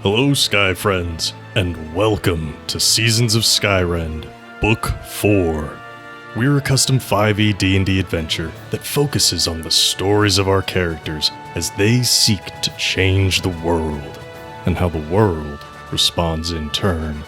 Hello, Sky Friends, and welcome to Seasons of Skyrend, Book 4. We're a custom 5e D&D adventure that focuses on the stories of our characters as they seek to change the world, and how the world responds in turn.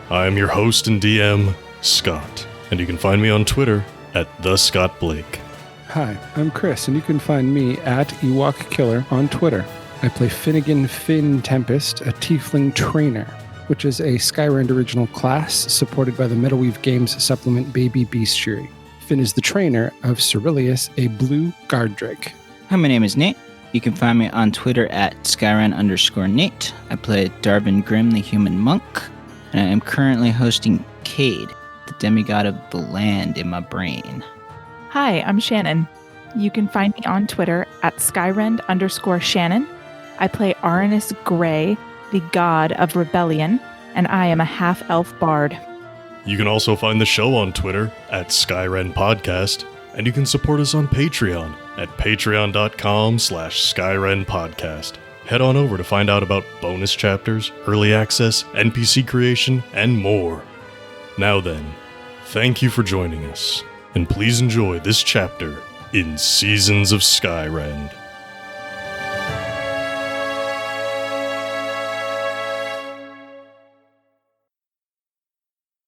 I am your host and DM, Scott, and you can find me on Twitter at @TheScottBlake. Hi, I'm Chris, and you can find me at Ewok Killer on Twitter. I play Finnigan Finn Tempest, a Tiefling Trainer, which is a Skyrend original class supported by the Metalweave Games supplement Baby Bestiary. Finn is the trainer of Cerilius, a blue guard drake. Hi, my name is Nate. You can find me on Twitter at Skyrend_Nate. I play Darvin Grimm, the human monk, and I am currently hosting Cade, the demigod of the land in my brain. Hi, I'm Shannon. You can find me on Twitter at Skyrend_Shannon. I play Aranus Grey, the god of rebellion, and I am a half-elf bard. You can also find the show on Twitter at Skyrend Podcast, and you can support us on Patreon at patreon.com/Skyrend Podcast. Head on over to find out about bonus chapters, early access, NPC creation, and more. Now then, thank you for joining us, and please enjoy this chapter in Seasons of Skyrend.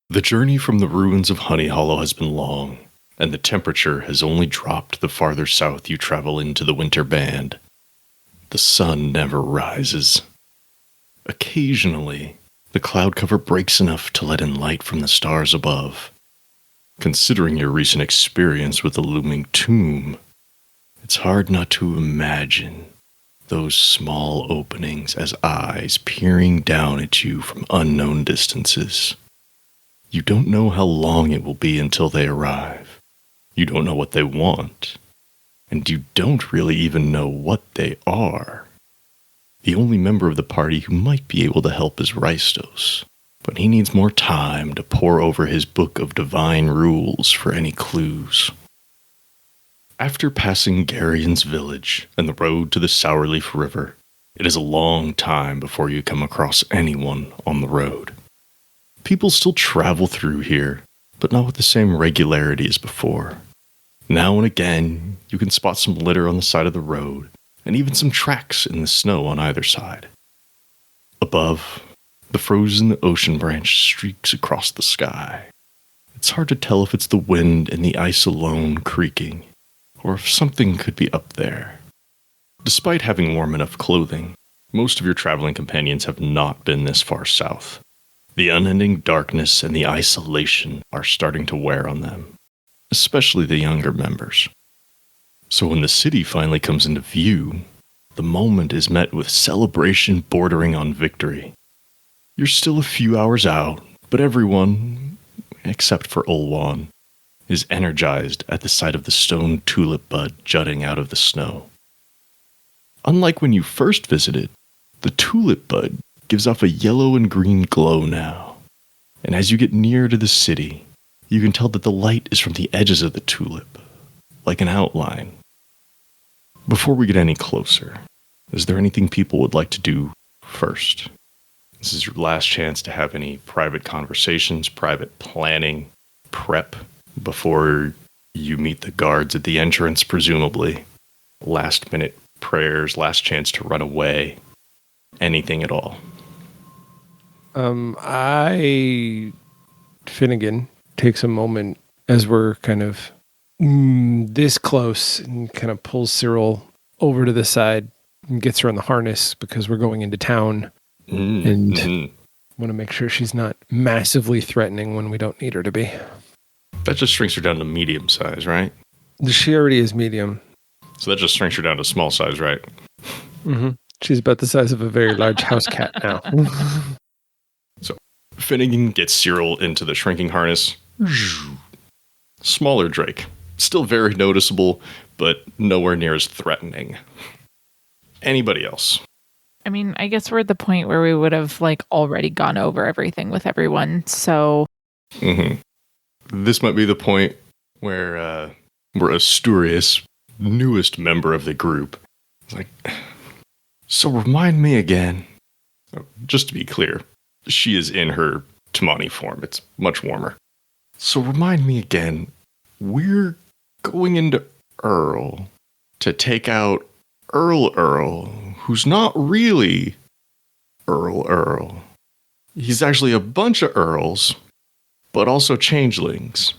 The journey from the ruins of Honey Hollow has been long, and the temperature has only dropped the farther south you travel into the winter band. The sun never rises. Occasionally, the cloud cover breaks enough to let in light from the stars above. Considering your recent experience with the Looming Toom, it's hard not to imagine those small openings as eyes peering down at you from unknown distances. You don't know how long it will be until they arrive. You don't know what they want. And you don't really even know what they are. The only member of the party who might be able to help is Rystos, but he needs more time to pore over his book of divine rules for any clues. After passing Garion's village and the road to the Sourleaf River, it is a long time before you come across anyone on the road. People still travel through here, but not with the same regularity as before. Now and again, you can spot some litter on the side of the road, and even some tracks in the snow on either side. Above, the frozen ocean branch streaks across the sky. It's hard to tell if it's the wind and the ice alone creaking, or if something could be up there. Despite having warm enough clothing, most of your traveling companions have not been this far south. The unending darkness and the isolation are starting to wear on them, especially the younger members. So when the city finally comes into view, the moment is met with celebration bordering on victory. You're still a few hours out, but everyone, except for Ulwan, is energized at the sight of the stone tulip bud jutting out of the snow. Unlike when you first visited, the tulip bud gives off a yellow and green glow now, and as you get near to the city, you can tell that the light is from the edges of the tulip, like an outline. Before we get any closer, is there anything people would like to do first? This is your last chance to have any private conversations, private planning, prep, before you meet the guards at the entrance, presumably. Last minute prayers, last chance to run away, anything at all. Finnigan takes a moment as we're kind of this close and kind of pulls Cyril over to the side and gets her on the harness because we're going into town and want to make sure she's not massively threatening when we don't need her to be. That just shrinks her down to medium size, right? She already is medium. So that just shrinks her down to small size, right? Mm-hmm. She's about the size of a very large house cat now. So Finnigan gets Cyril into the shrinking harness. Smaller Drake. Still very noticeable, but nowhere near as threatening. Anybody else? I mean, I guess we're at the point where we would have already gone over everything with everyone, so... This might be the point where Asturias, newest member of the group, is like, so remind me again, Just to be clear, she is in her Tamani form. It's much warmer. So remind me again, we're going into Earl to take out Earl, who's not really Earl. He's actually a bunch of Earls, but also changelings.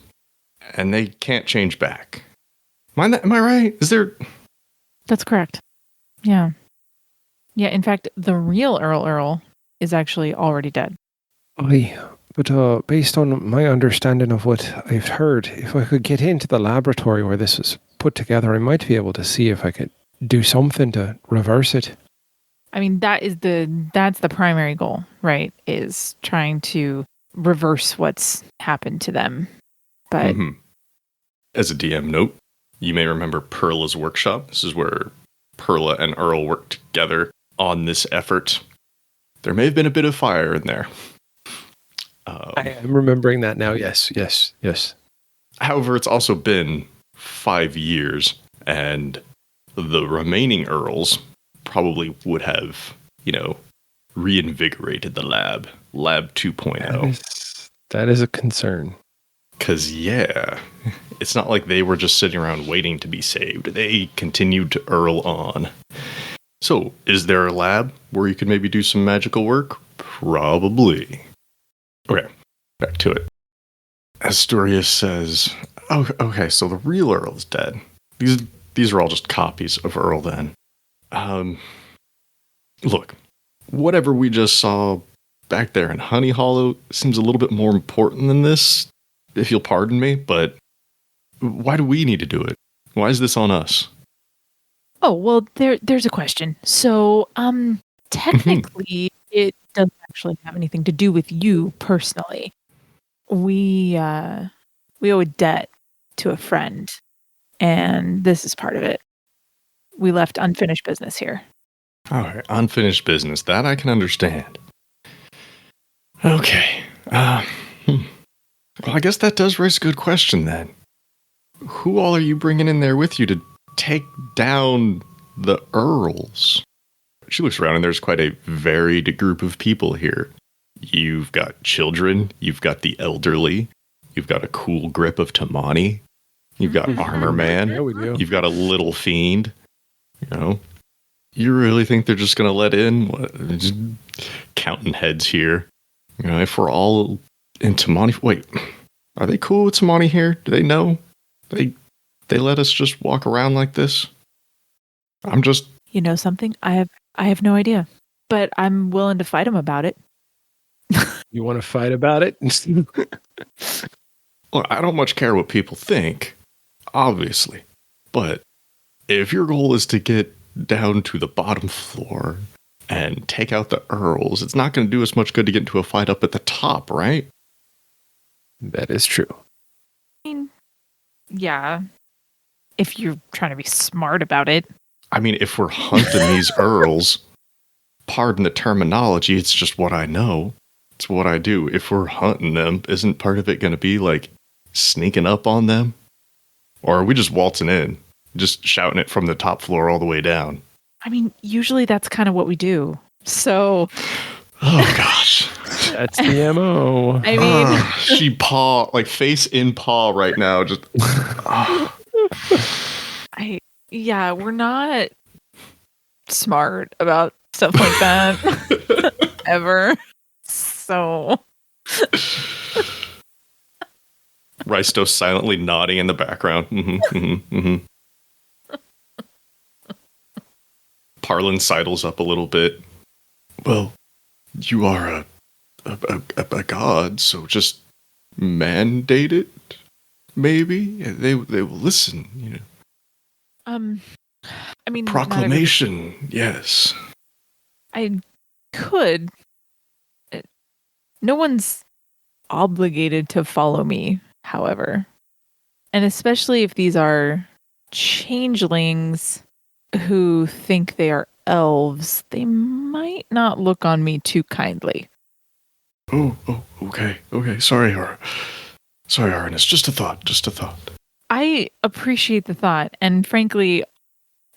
And they can't change back. Am I right? Is there... That's correct. Yeah. Yeah, in fact, the real Earl is actually already dead. Aye, but based on my understanding of what I've heard, if I could get into the laboratory where this was put together, I might be able to see if I could do something to reverse it. I mean, that's the primary goal, right? Is trying to reverse what's happened to them. But As a DM note, you may remember Perla's workshop. This is where Perla and Earl worked together on this effort. There may have been a bit of fire in there. I am remembering that now. Yes. However, it's also been 5 years, and the remaining Earls probably would have, reinvigorated the lab 2.0. That is a concern. Because, it's not like they were just sitting around waiting to be saved. They continued to Earl on. So, is there a lab where you could maybe do some magical work? Probably. Okay, back to it. Asturias says, oh, okay, so the real Earl is dead. These are all just copies of Earl then. Look, whatever we just saw back there in Honey Hollow seems a little bit more important than this, if you'll pardon me, but why do we need to do it? Why is this on us? Oh, well, there's a question. So, technically, it doesn't actually have anything to do with you personally. We owe a debt to a friend, and this is part of it. We left unfinished business here. All right, unfinished business. That I can understand. Okay. Well, I guess that does raise a good question then. Who all are you bringing in there with you to take down the Earls? She looks around and there's quite a varied group of people here. You've got children, you've got the elderly, you've got a cool grip of Tamani, you've got Armor Man, Yeah, we do. you've got a little fiend. You really think they're just going to let in? Just counting heads here. If we're all in Tamani... Wait, are they cool with Tamani here? Do they know? They let us just walk around like this? I'm just... You know something? I have no idea, but I'm willing to fight him about it. You want to fight about it? Well, I don't much care what people think, obviously. But if your goal is to get down to the bottom floor and take out the Earls, it's not going to do us much good to get into a fight up at the top, right? That is true. I mean, yeah, if you're trying to be smart about it. I mean, if we're hunting these Earls, pardon the terminology, it's just what I know. It's what I do. If we're hunting them, isn't part of it going to be like sneaking up on them? Or are we just waltzing in, just shouting it from the top floor all the way down? I mean, usually that's kind of what we do. So. Oh, gosh. That's the MO. I mean. She face in paw right now. Just. Yeah, we're not smart about stuff like that ever. So Risto silently nodding in the background. Parlin sidles up a little bit. Well, you are a god, so just mandate it. Maybe they will listen. I mean, proclamation. Yes, I could. No one's obligated to follow me, however. And especially if these are changelings who think they are elves, they might not look on me too kindly. Oh, okay. Sorry, Arnis. Just a thought. I appreciate the thought, and frankly,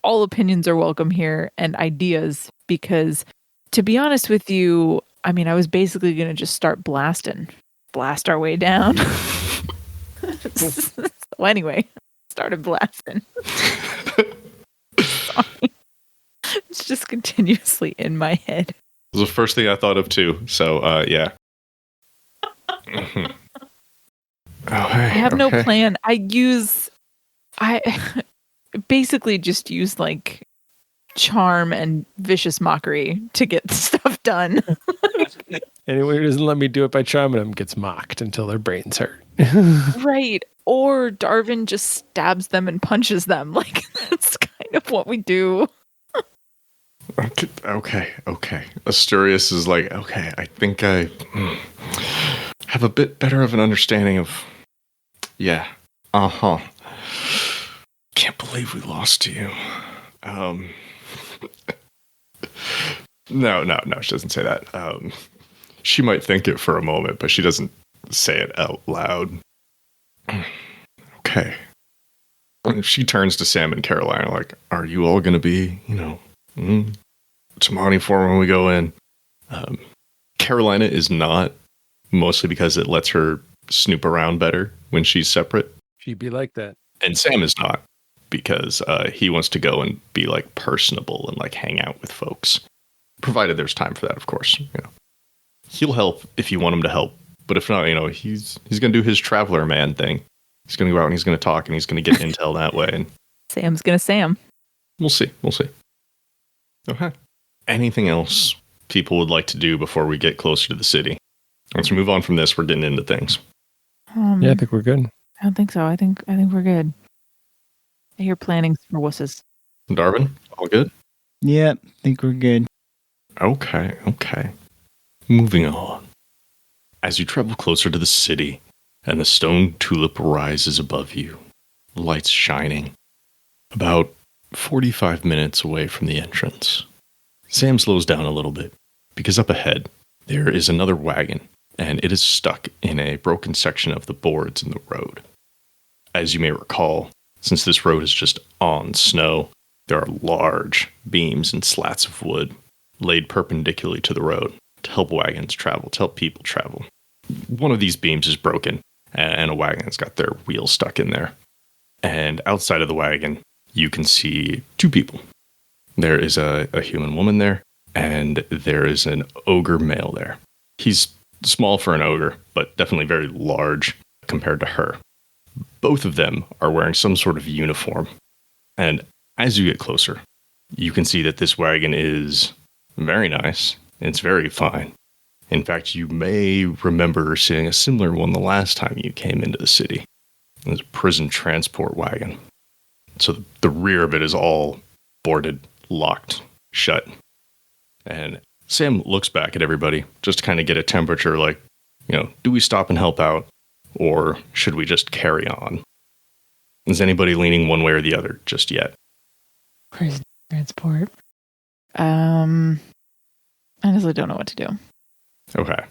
all opinions are welcome here and ideas, because To be honest with you, I mean, I was basically going to just start blast our way down. So anyway, started blasting. Sorry. It's just continuously in my head. It was the first thing I thought of too. So, yeah. I have no plan. I basically just use like charm and vicious mockery to get stuff done. Anyone who doesn't let me do it by charming them gets mocked until their brains hurt. Right. Or Darvin just stabs them and punches them. Like, that's kind of what we do. Okay. Asturias is like, okay, I think I have a bit better of an understanding of... Yeah. Uh-huh. Can't believe we lost to you. No, she doesn't say that. She might think it for a moment, but she doesn't say it out loud. Okay. She turns to Sam and Carolina like, are you all going to be, Tamani for when we go in? Carolina is not, mostly because it lets her snoop around better when she's separate. She'd be like that. And Sam is not, because he wants to go and be like personable and like hang out with folks. Provided there's time for that, of course. He'll help if you want him to help. But if not, he's going to do his traveler man thing. He's going to go out and he's going to talk and he's going to get intel that way. And Sam's going to Sam. We'll see. Okay. Anything else people would like to do before we get closer to the city? Once we move on from this, we're getting into things. Yeah, I think we're good. I don't think so. I think we're good. I hear planning's for wusses. Darvin, all good? Yep, I think we're good. Okay. Moving on. As you travel closer to the city, and the stone tulip rises above you, lights shining, about 45 minutes away from the entrance. Sam slows down a little bit, because up ahead, there is another wagon, and it is stuck in a broken section of the boards in the road. As you may recall, since this road is just on snow, there are large beams and slats of wood laid perpendicularly to the road to help wagons travel, to help people travel. One of these beams is broken, and a wagon's got their wheel stuck in there. And outside of the wagon, you can see two people. There is a human woman there, and there is an ogre male there. He's small for an ogre, but definitely very large compared to her. Both of them are wearing some sort of uniform. And as you get closer, you can see that this wagon is very nice. It's very fine. In fact, you may remember seeing a similar one the last time you came into the city. It was a prison transport wagon. So the rear of it is all boarded, locked, shut. And Sam looks back at everybody just to kind of get a temperature like, do we stop and help out? Or should we just carry on? Is anybody leaning one way or the other just yet? Prison transport. I honestly don't know what to do. Okay.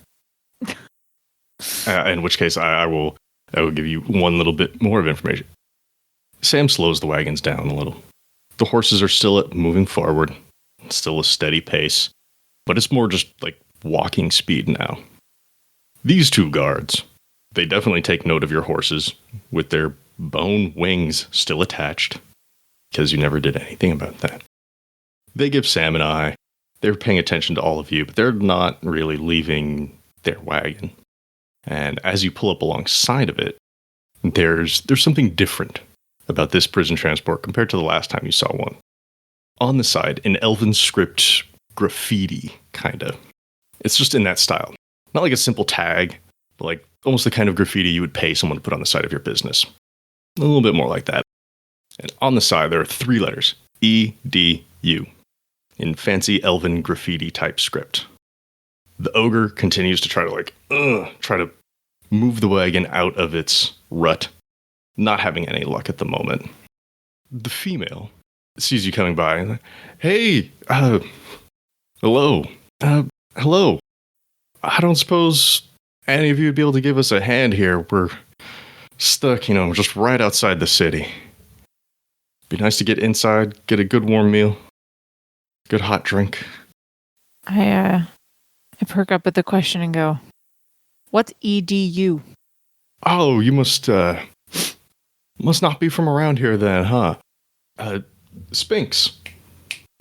In which case, I will give you one little bit more of information. Sam slows the wagons down a little. The horses are still moving forward, still a steady pace, but it's more just like walking speed now. These two guards, they definitely take note of your horses with their bone wings still attached, because you never did anything about that. They give Sam and I, they're paying attention to all of you, but they're not really leaving their wagon. And as you pull up alongside of it, there's something different about this prison transport compared to the last time you saw one. On the side, an elven script graffiti, kinda. It's just in that style. Not like a simple tag, but like almost the kind of graffiti you would pay someone to put on the side of your business. A little bit more like that. And on the side, there are 3 letters, EDU, in fancy elven graffiti type script. The ogre continues to try to move the wagon out of its rut, not having any luck at the moment. The female sees you coming by and, hey, hello. Hello. I don't suppose any of you would be able to give us a hand here. We're stuck, just right outside the city. Be nice to get inside, get a good warm meal, good hot drink. I perk up at the question and go, "What's EDU?" Oh, you must not be from around here then, huh? Sphinx.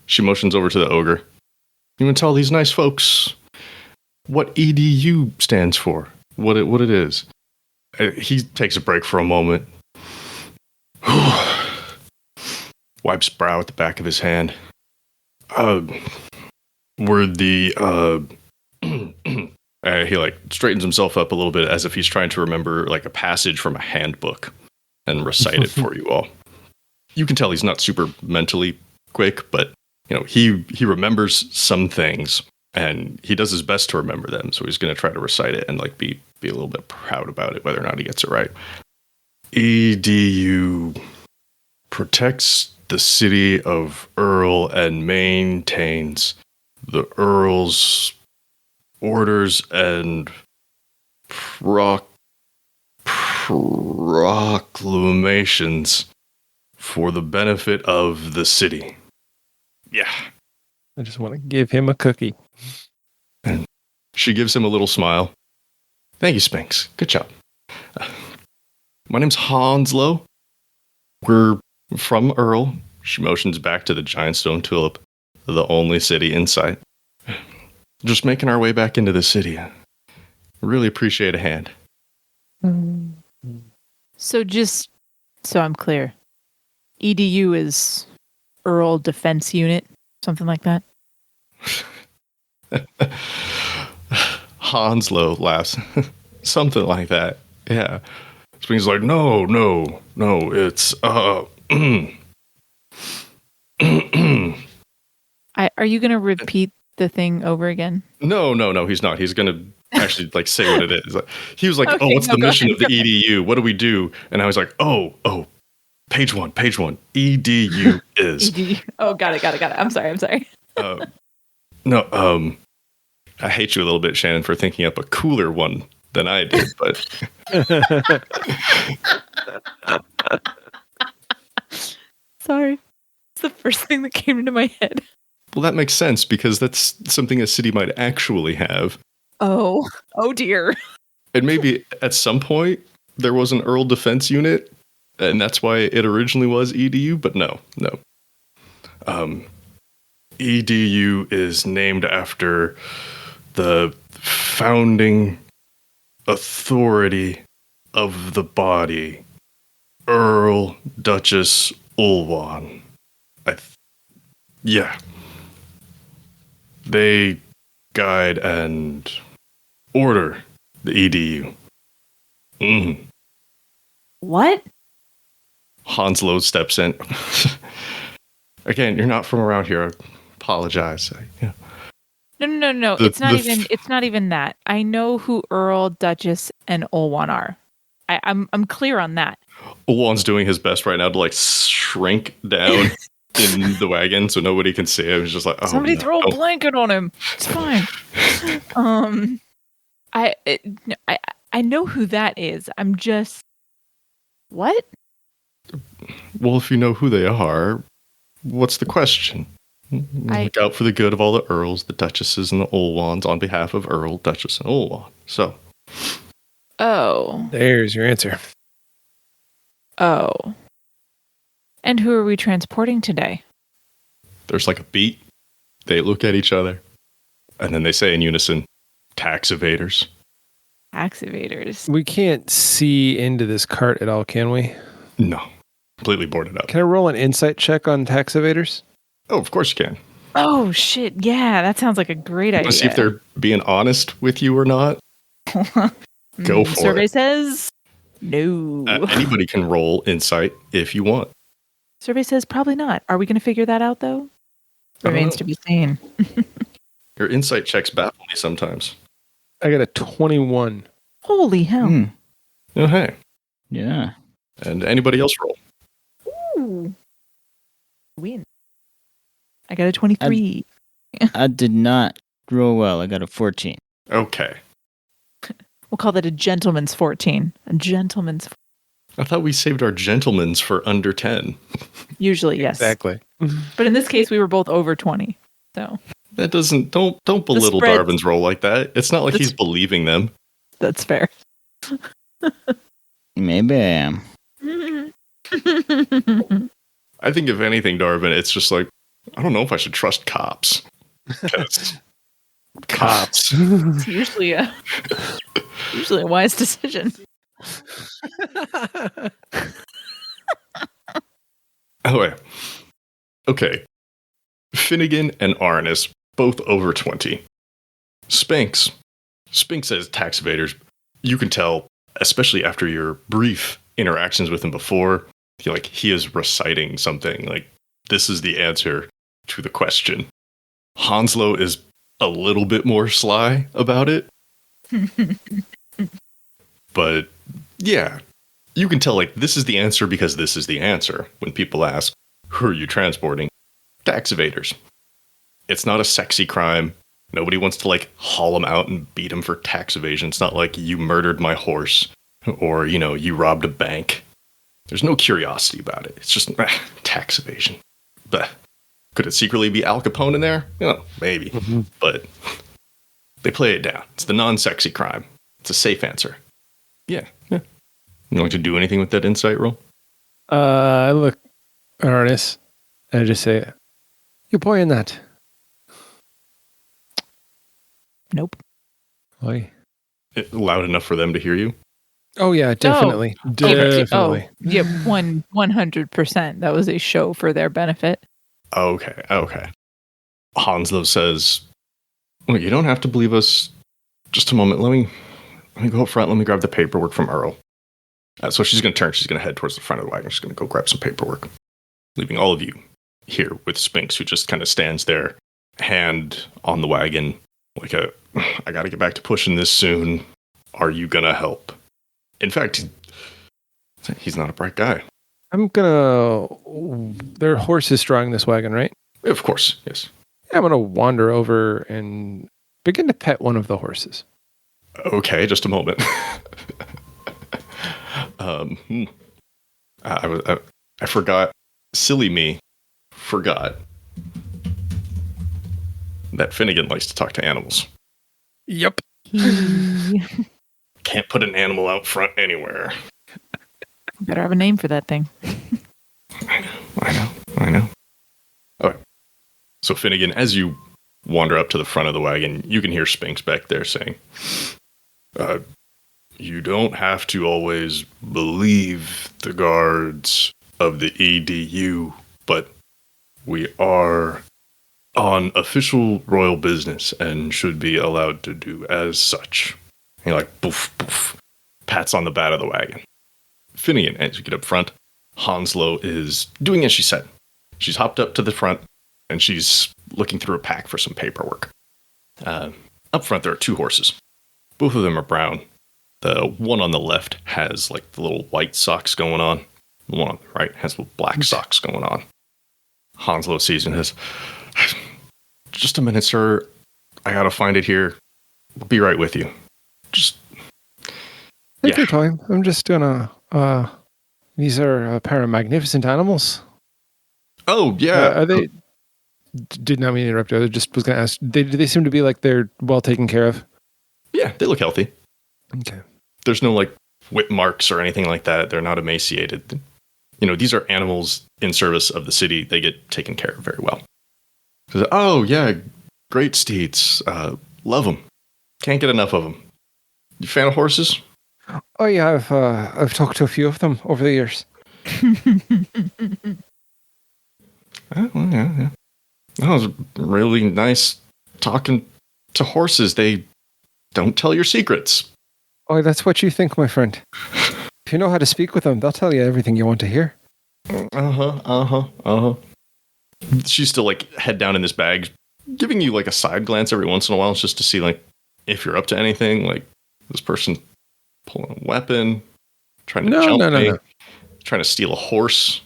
She motions over to the ogre. You want to tell these nice folks what EDU stands for? What it is? He takes a break for a moment. Wipes brow at the back of his hand. We're the he like straightens himself up a little bit as if he's trying to remember like a passage from a handbook and recite it for you all. You can tell he's not super mentally quick, but you know, he remembers some things and he does his best to remember them. So he's going to try to recite it and like be a little bit proud about it, whether or not he gets it right. EDU protects the city of Earl and maintains the Earl's orders and proclamations for the benefit of the city. Yeah. I just want to give him a cookie. And she gives him a little smile. Thank you, Sphinx. Good job. My name's Hanslow. We're from Earl. She motions back to the giant stone tulip, the only city in sight. Just making our way back into the city. Really appreciate a hand. So just so I'm clear, EDU is Earl Defense Unit, something like that? Hanslow laughs. Something like that. Yeah. Spring's like, no, it's, Are you going to repeat the thing over again? No, he's not. He's going to actually like say what it is. He was like, Okay, what's the mission of the ahead. EDU? What do we do? And I was like, oh, page one. EDU is. EDU. Oh, got it. I'm sorry. No, I hate you a little bit, Shannon, for thinking up a cooler one than I did, but Sorry. It's the first thing that came into my head. well, that makes sense because that's something a city might actually have. Oh dear. And maybe at some point there was an Earl Defense Unit, and that's why it originally was EDU, but no. EDU is named after the founding authority of the body, Earl Duchess Ulwan. Yeah. They guide and order the EDU. What? Hanslow steps in. Again, you're not from around here. I apologize. No. It's not even that. I know who Earl, Duchess, and Ulwan are. I'm clear on that. Ulwan's doing his best right now to like shrink down in the wagon so nobody can see him. He's just like, Somebody throw a blanket on him. It's fine. I know who that is. I'm just what? Well, if you know who they are, what's the question? Look out for the good of all the Earls, the Duchesses, and the Ulwans on behalf of Earl, Duchess, and Ulwan. So. Oh. There's your answer. Oh. And who are we transporting today? There's like a beat. They look at each other. And then they say in unison, tax evaders. Tax evaders. We can't see into this cart at all, can we? No. Completely boarded up. Can I roll an insight check on tax evaders? Oh, of course you can. Oh, shit. Yeah, that sounds like a great idea. Let's see if they're being honest with you or not. Go for Survey it. says no. Anybody can roll insight if you want. Survey says probably not. Are we going to figure that out, though? Remains to be seen. Your insight checks baffle me sometimes. I got a 21. Holy hell. Oh, hey. Yeah. And anybody else roll? Ooh. Win. I got a 23. I did not roll well. I got a 14. Okay. We'll call that a gentleman's 14. A gentleman's. I thought we saved our gentlemen's for under 10. Usually, yes. Exactly. But in this case, we were both over 20. So. That doesn't don't belittle spreads- Darvin's role like that. It's not like he's believing them. That's fair. Maybe I am. I think if anything, Darvin, it's just like I don't know if I should trust cops. Cops. It's usually a wise decision. Oh, wait. Okay. Finnigan and Arnis, both over 20. Spinks says tax evaders. You can tell, especially after your brief interactions with him before, he is reciting something. Like, this is the answer to the question. Hanslo is a little bit more sly about it. But, yeah. You can tell, this is the answer because this is the answer. When people ask, who are you transporting? Tax evaders. It's not a sexy crime. Nobody wants to, haul him out and beat him for tax evasion. It's not like you murdered my horse or, you robbed a bank. There's no curiosity about it. It's just tax evasion. But could it secretly be Al Capone in there? Maybe. Mm-hmm. But they play it down. It's the non-sexy crime. It's a safe answer. Yeah. You want to do anything with that insight roll? I look at Arnis and I just say, you boy in that. Nope. Why? Loud enough for them to hear you? Oh, yeah, definitely. Oh. Definitely. Oh, yeah, 100%. That was a show for their benefit. Okay. Hanslo says, well, you don't have to believe us. Just a moment. Let me go up front. Let me grab the paperwork from Earl. So she's going to turn. She's going to head towards the front of the wagon. She's going to go grab some paperwork. Leaving all of you here with Spinks, who just kind of stands there, hand on the wagon, I got to get back to pushing this soon. Are you going to help? In fact, he's not a bright guy. Their horse is drawing this wagon, right? Of course, yes. Yeah, I'm going to wander over and begin to pet one of the horses. Okay, just a moment. I forgot. Silly me forgot that Finnigan likes to talk to animals. Yep. Can't put an animal out front anywhere. Better have a name for that thing. I know. Okay. So Finnigan, as you wander up to the front of the wagon, you can hear Spinks back there saying, you don't have to always believe the guards of the EDU, but we are on official royal business and should be allowed to do as such. And he poof, poof, pats on the back of the wagon. Finnigan, as you get up front, Hanslo is doing as she said. She's hopped up to the front and she's looking through a pack for some paperwork. Up front, there are two horses. Both of them are brown. The one on the left has the little white socks going on. The one on the right has little black socks going on. Hanslo sees and says, just a minute, sir. I gotta find it here. We'll be right with you. Take your time. I'm just gonna, these are a pair of magnificent animals. Oh, yeah. Are they, did not mean to interrupt you. I just was gonna ask, do they seem to be they're well taken care of? Yeah, they look healthy. Okay. There's no whip marks or anything like that. They're not emaciated. These are animals in service of the city. They get taken care of very well. So, oh, yeah, great steeds. Love them. Can't get enough of them. You fan of horses? Oh, yeah, I've talked to a few of them over the years. Well, yeah. That was really nice talking to horses. They don't tell your secrets. Oh, that's what you think, my friend. If you know how to speak with them, they'll tell you everything you want to hear. She's still head down in this bag, giving you a side glance every once in a while just to see if you're up to anything. This person pulling a weapon, trying to jump me, trying to steal a horse.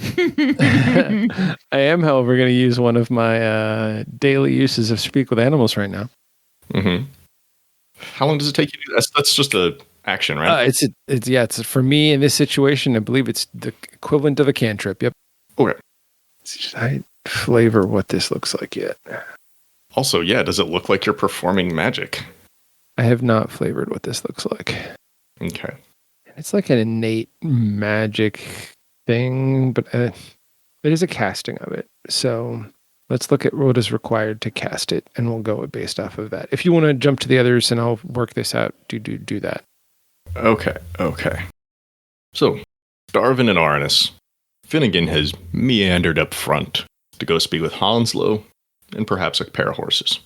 I am, however, going to use one of my daily uses of speak with animals right now. Mm-hmm. How long does it take you to do that? That's just a action, right? It's for me in this situation. I believe it's the equivalent of a cantrip. Yep. Okay. Should I flavor what this looks like yet? Also, yeah, does it look like you're performing magic? I have not flavored what this looks like. Okay. It's like an innate magic thing, but it is a casting of it. So let's look at what is required to cast it, and we'll go based off of that. If you want to jump to the others and I'll work this out, do that. Okay. So, Darvin and Arnis, Finnigan has meandered up front to go speak with Hounslow and perhaps a pair of horses.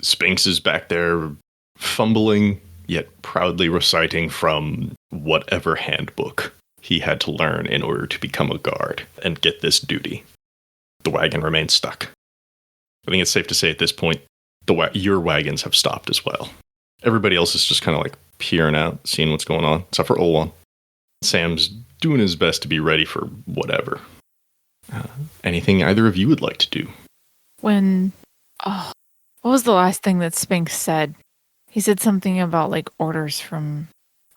Spinks is back there fumbling, yet proudly reciting from whatever handbook he had to learn in order to become a guard and get this duty. The wagon remains stuck. I think it's safe to say at this point, your wagons have stopped as well. Everybody else is just kind of like peering out, seeing what's going on, except for Olwan. Sam's doing his best to be ready for whatever. Anything either of you would like to do? What was the last thing that Spinks said? He said something about like orders from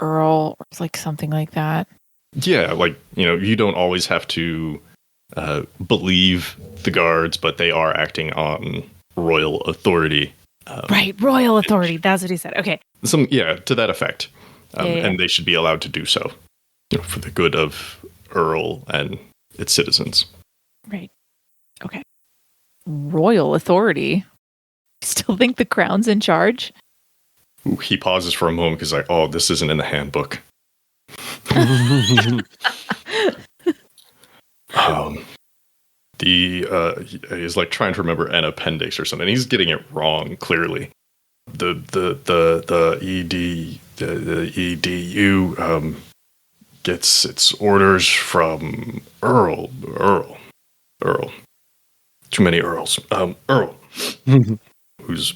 Earl or like something like that. Yeah, like, you don't always have to believe the guards, but they are acting on royal authority. Right, royal authority. That's what he said. Okay. To that effect. Yeah. And they should be allowed to do so, for the good of Earl and its citizens. Right. Okay. Royal authority. Still think the crown's in charge? Ooh, he pauses for a moment because this isn't in the handbook. He's like trying to remember an appendix or something. He's getting it wrong, clearly. The EDU gets its orders from Earl. Too many Earls. Earl, who's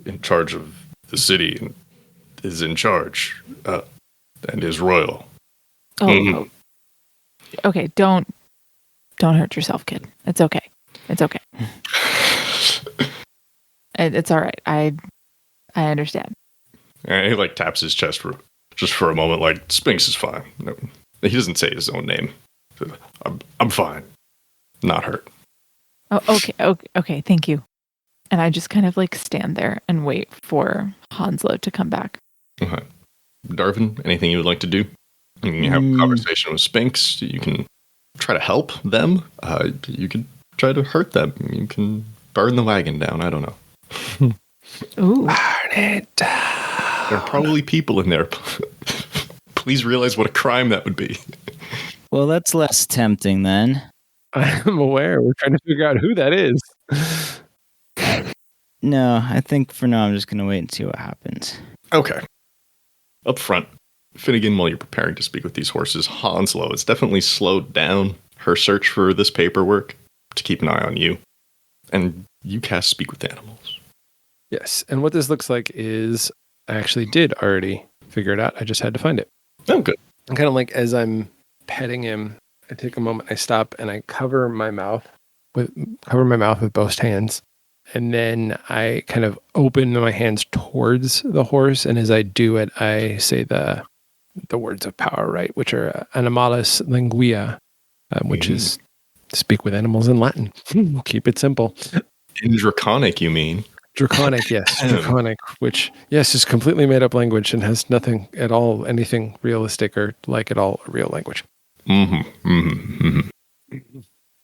in charge of the city and is in charge and is royal. Oh. Okay, don't hurt yourself, kid. It's okay. It's all right. I understand. And he taps his chest for a moment, like Spinks is fine. No, he doesn't say his own name. I'm fine. Not hurt. Oh, okay. Thank you. And I just kind of stand there and wait for Hounslow to come back. Okay. Darvin, anything you would like to do? You can have a conversation with Spinks. You can try to help them. You can try to hurt them. You can burn the wagon down. I don't know. Ooh. Burn it down. There are probably people in there. Please realize what a crime that would be. Well, that's less tempting then. I'm aware. We're trying to figure out who that is. No, I think for now I'm just going to wait and see what happens. Okay. Up front, Finnigan, while you're preparing to speak with these horses, Hounslow has definitely slowed down her search for this paperwork to keep an eye on you. And you cast Speak with Animals. Yes, and what this looks like is I actually did already figure it out. I just had to find it. Oh, good. And kind of like as I'm petting him, I take a moment, I stop, and I cover my mouth with both hands. And then I kind of open my hands towards the horse, and as I do it, I say the words of power, right? Which are animalis linguia, which is speak with animals in Latin. Keep it simple. In Draconic, you mean? Draconic, yes. Draconic, which, yes, is completely made up language and has nothing at all, anything realistic or like at all a real language. And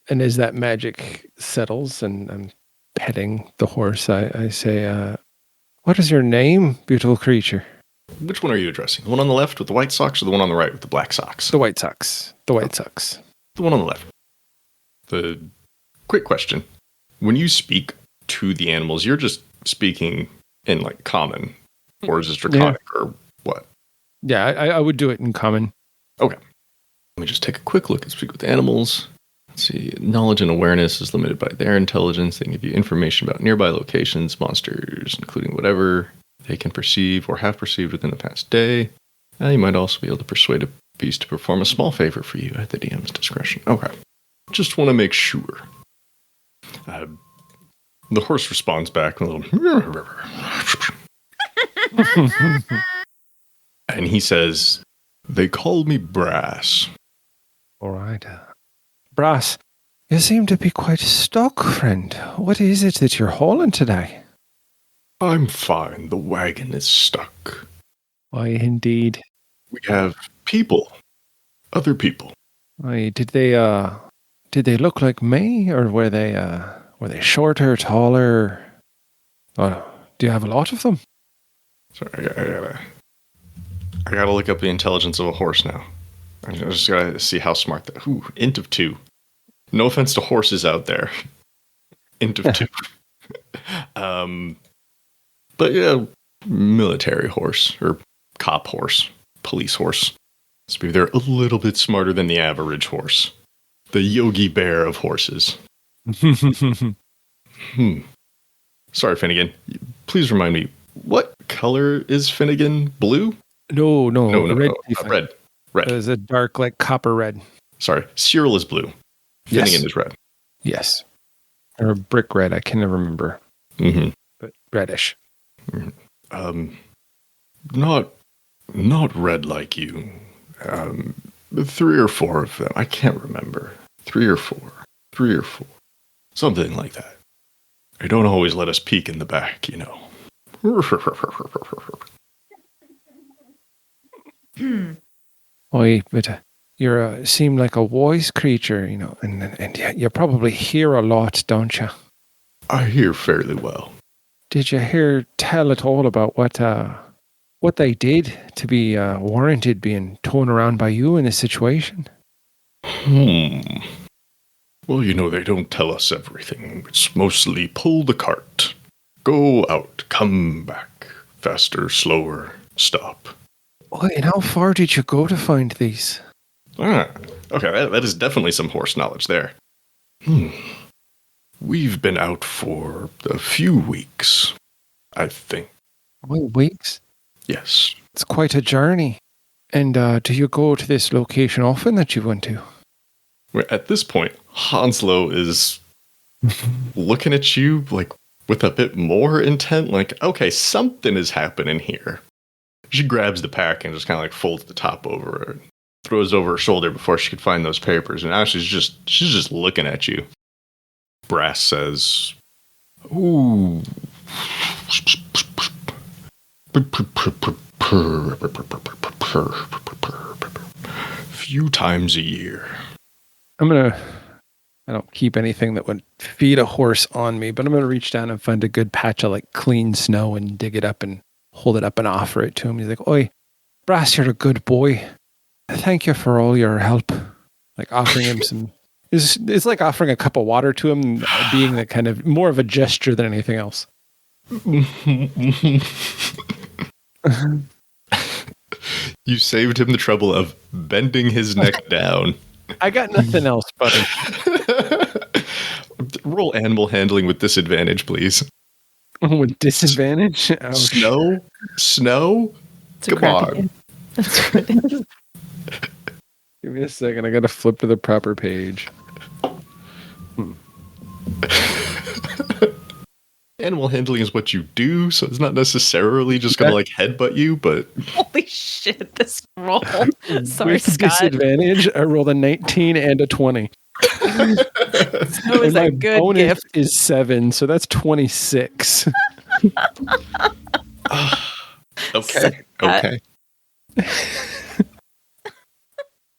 as that magic settles and I'm petting the horse, I say, what is your name, beautiful creature? Which one are you addressing? The one on the left with the white socks or the one on the right with the black socks? The white socks. The white socks. The one on the left. The quick question. When you speak to the animals, you're just speaking in common, or is this Draconic or what? Yeah, I would do it in common. Okay. Let me just take a quick look at Speak with Animals. Let's see. Knowledge and awareness is limited by their intelligence. They can give you information about nearby locations, monsters, including whatever they can perceive or have perceived within the past day. You might also be able to persuade a beast to perform a small favor for you at the DM's discretion. Okay. Just want to make sure. The horse responds back with a little... And he says, they call me Brass. All right. Brass, You seem to be quite stuck, friend. What is it that you're hauling today? I'm fine. The wagon is stuck. Why, indeed. We have people. Other people. Why, did they look like me, or were they shorter, taller? Do you have a lot of them? Sorry, I gotta look up the intelligence of a horse now. I just gotta see how smart that. Ooh, int of 2. No offense to horses out there. Int of 2. But yeah, military horse or cop horse, police horse. So maybe they're a little bit smarter than the average horse. The Yogi Bear of horses. Sorry, Finnigan. Please remind me, what color is Finnigan? Blue? No, red. Red. There's a dark, like copper red. Sorry, Cyril is blue. Finnigan Yes. is red. Yes. Or brick red, I can never remember. Mm-hmm. But reddish. Not red like you. 3 or 4 of them. I can't remember. 3 or 4. Something like that. They don't always let us peek in the back, you know. Oi, but you seem like a wise creature, you know, and you probably hear a lot, don't you? I hear fairly well. Did you hear tell at all about what they did to be warranted being torn around by you in this situation? Well, you know, they don't tell us everything. It's mostly pull the cart. Go out, come back. Faster, slower, stop. Oi, and how far did you go to find these? Okay, that is definitely some horse knowledge there. We've been out for a few weeks, I think. Wait, weeks? Yes. It's quite a journey. And do you go to this location often that you went to? At this point, Hanslo is looking at you like with a bit more intent, like, okay, something is happening here. She grabs the pack and just kind of like folds the top over her, throws over her shoulder before she could find those papers, and now she's just looking at you. Brass says, "Ooh, few times a year." I don't keep anything that would feed a horse on me, but I'm going to reach down and find a good patch of like clean snow and dig it up and hold it up and offer it to him. He's like, "Oi, Brass, you're a good boy. Thank you for all your help." Like offering him some, it's like offering a cup of water to him, being the kind of more of a gesture than anything else. You saved him the trouble of bending his neck down. I got nothing else, buddy. Roll animal handling with disadvantage, please. With disadvantage? Ouch. Snow? Come on. That's what it is. Give me a second. I got to flip to the proper page. Animal handling is what you do, so it's not necessarily just going to like headbutt you, but... Holy shit, this roll. Sorry, With Scott. disadvantage, I rolled a 19 and a 20. Snow is a good bonus gift. is 7, so that's 26. Okay.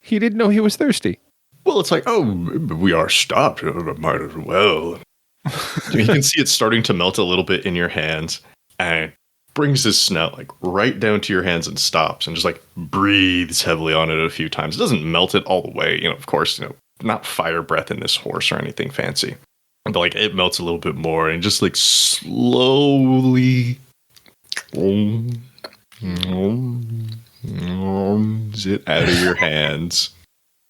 He didn't know he was thirsty. Well, it's like, oh, we are stopped. Might as well. You can see it starting to melt a little bit in your hands, and it brings his snout like right down to your hands and stops and just like breathes heavily on it a few times. It doesn't melt it all the way, of course, not fire breath in this horse or anything fancy. But like it melts a little bit more and just like slowly it out of your hands.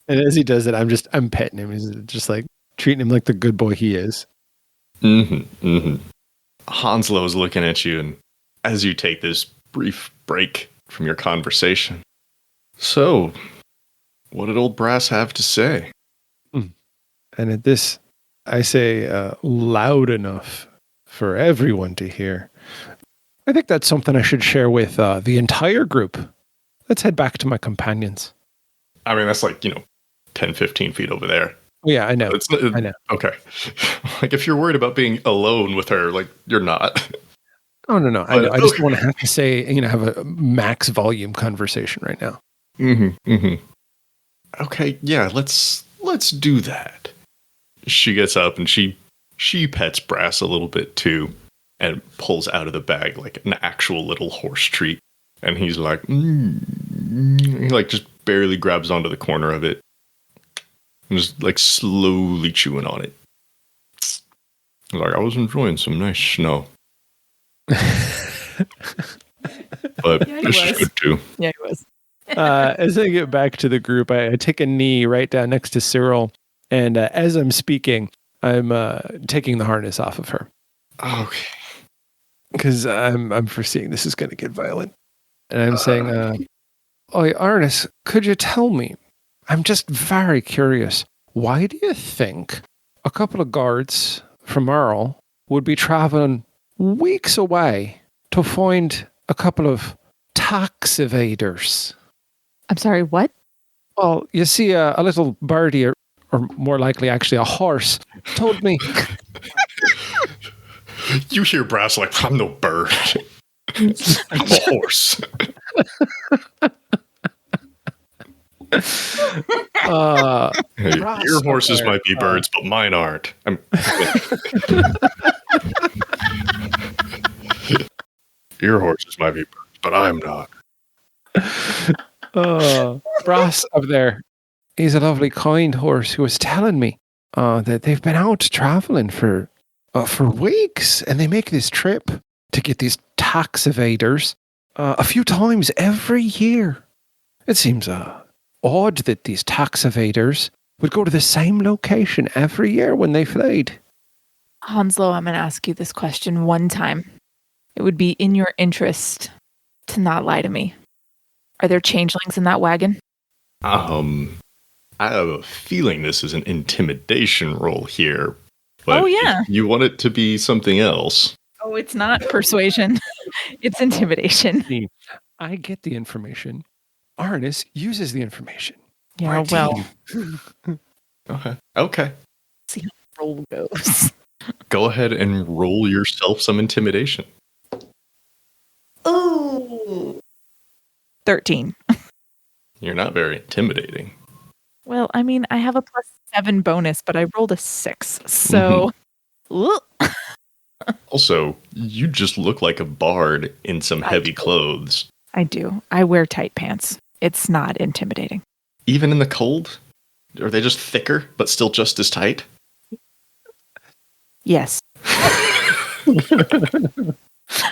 And as he does it, I'm petting him. He's just like treating him like the good boy he is. Hanslo is looking at you, and as you take this brief break from your conversation, so what did old Brass have to say? And at this, I say loud enough for everyone to hear. I think that's something I should share with the entire group. Let's head back to my companions. I mean, that's like, 10, 15 feet over there. Yeah, I know. I know. Okay. Like, if you're worried about being alone with her, like, you're not. Oh, no. I know. I just want to have to say, have a max volume conversation right now. Okay, yeah, let's do that. She gets up and she pets Brass a little bit too, and pulls out of the bag like an actual little horse treat. And he's like, he like just barely grabs onto the corner of it, and just like slowly chewing on it. Like, I was enjoying some nice snow. But Yeah, this is good too. Yeah, he was. As I get back to the group, I take a knee right down next to Cyril, and as I'm speaking, I'm taking the harness off of her. Okay. Because I'm foreseeing this is going to get violent. And I'm saying, Oi, Arnis, could you tell me? I'm just very curious. Why do you think a couple of guards from Earl would be traveling weeks away to find a couple of tax evaders? I'm sorry, what? Well, you see, a little birdie, or more likely actually a horse, told me. You hear Brass like, I'm no bird. I'm a horse. Hey, your horses might be birds, but mine aren't. Your horses might be birds, but I'm not. Brass up there. He's a lovely, kind horse who was telling me that they've been out traveling for weeks, and they make this trip to get these tax evaders a few times every year. It seems odd that these tax evaders would go to the same location every year when they fled. Hanslo, I'm going to ask you this question one time. It would be in your interest to not lie to me. Are there changelings in that wagon? I have a feeling this is an intimidation roll here. But oh, yeah. If you want it to be something else. Oh, it's not persuasion. It's intimidation. I get the information. Arnis uses the information. Yeah, well. Okay. See how the roll goes. Go ahead and roll yourself some intimidation. Ooh. 13. You're not very intimidating. Well, I mean, I have a +7 bonus, but I rolled a 6. So. Also, you just look like a bard in some heavy clothes. I do. I wear tight pants. It's not intimidating. Even in the cold? Are they just thicker, but still just as tight? Yes.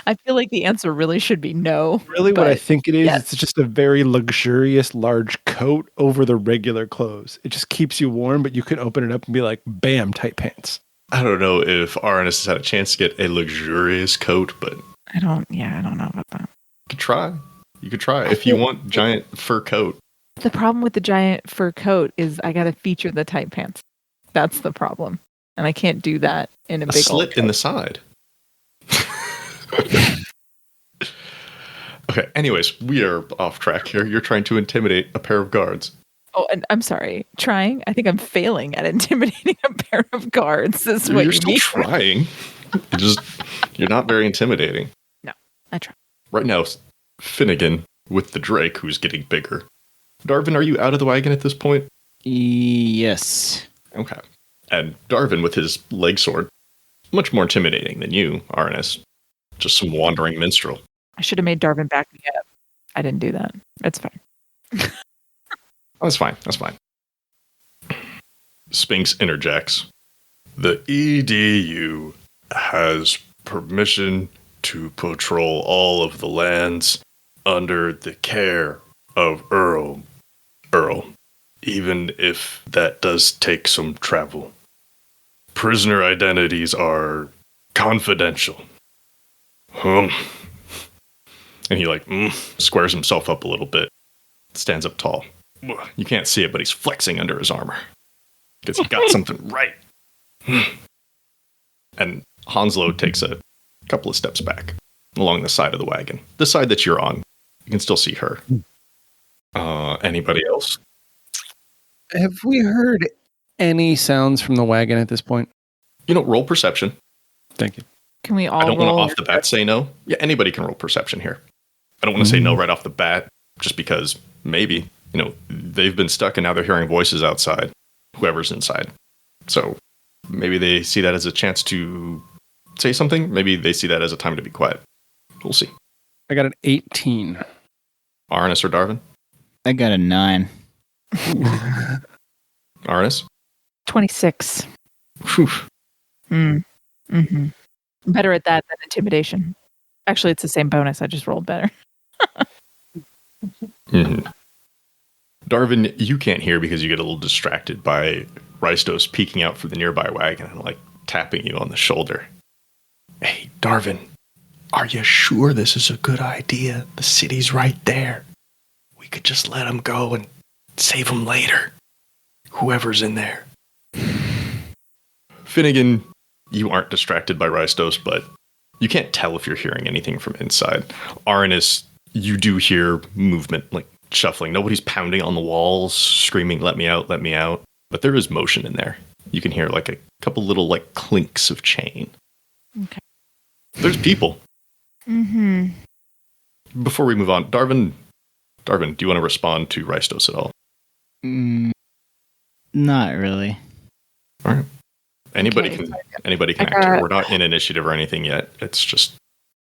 I feel like the answer really should be no. Really, what I think it is, yes. It's just a very luxurious large coat over the regular clothes. It just keeps you warm, but you can open it up and be like, bam, tight pants. I don't know if Arnis has had a chance to get a luxurious coat, but... I don't know about that. You could try. If you want giant fur coat. The problem with the giant fur coat is I got to feature the tight pants. That's the problem. And I can't do that in a big slit in the side. Okay, anyways, we are off track here. You're trying to intimidate a pair of guards. Oh, and I'm sorry. Trying? I think I'm failing at intimidating a pair of guards. Is what you're you still mean. Trying. You're not very intimidating. No, I try. Right now, Finnigan with the Drake, who's getting bigger. Darvin, are you out of the wagon at this point? Yes. Okay. And Darvin with his leg sword, much more intimidating than you, Arnis. Just some wandering minstrel. I should have made Darvin back me up. I didn't do that. It's fine. That's fine. Spinks interjects. The EDU has permission to patrol all of the lands under the care of Earl, even if that does take some travel. Prisoner identities are confidential. And he squares himself up a little bit, stands up tall. You can't see it, but he's flexing under his armor because he got something right. And Hanslo takes a couple of steps back along the side of the wagon, the side that you're on. You can still see her. Anybody else? Have we heard any sounds from the wagon at this point? Roll perception. Thank you. Can we all I don't want to roll? off the bat say no. Yeah, anybody can roll perception here. I don't want to say no right off the bat, just because maybe, they've been stuck and now they're hearing voices outside, whoever's inside. So maybe they see that as a chance to say something. Maybe they see that as a time to be quiet. We'll see. I got an 18. Arnis or Darvin? I got a 9. Arnis? 26. Whew. Mm-hmm. Better at that than intimidation. Actually, it's the same bonus. I just rolled better. Mm-hmm. Darvin, you can't hear because you get a little distracted by Rystos peeking out from the nearby wagon and tapping you on the shoulder. Hey, Darvin, are you sure this is a good idea? The city's right there. We could just let him go and save him later. Whoever's in there. Finnigan, you aren't distracted by Rystos, but you can't tell if you're hearing anything from inside. Arnis, you do hear movement, shuffling. Nobody's pounding on the walls, screaming, let me out, let me out. But there is motion in there. You can hear a couple little clinks of chain. Okay. There's people. Mm-hmm. Before we move on, Darvin, do you want to respond to Rystos at all? Not really. All right. Anybody Okay. can act here. We're not in initiative or anything yet. It's just,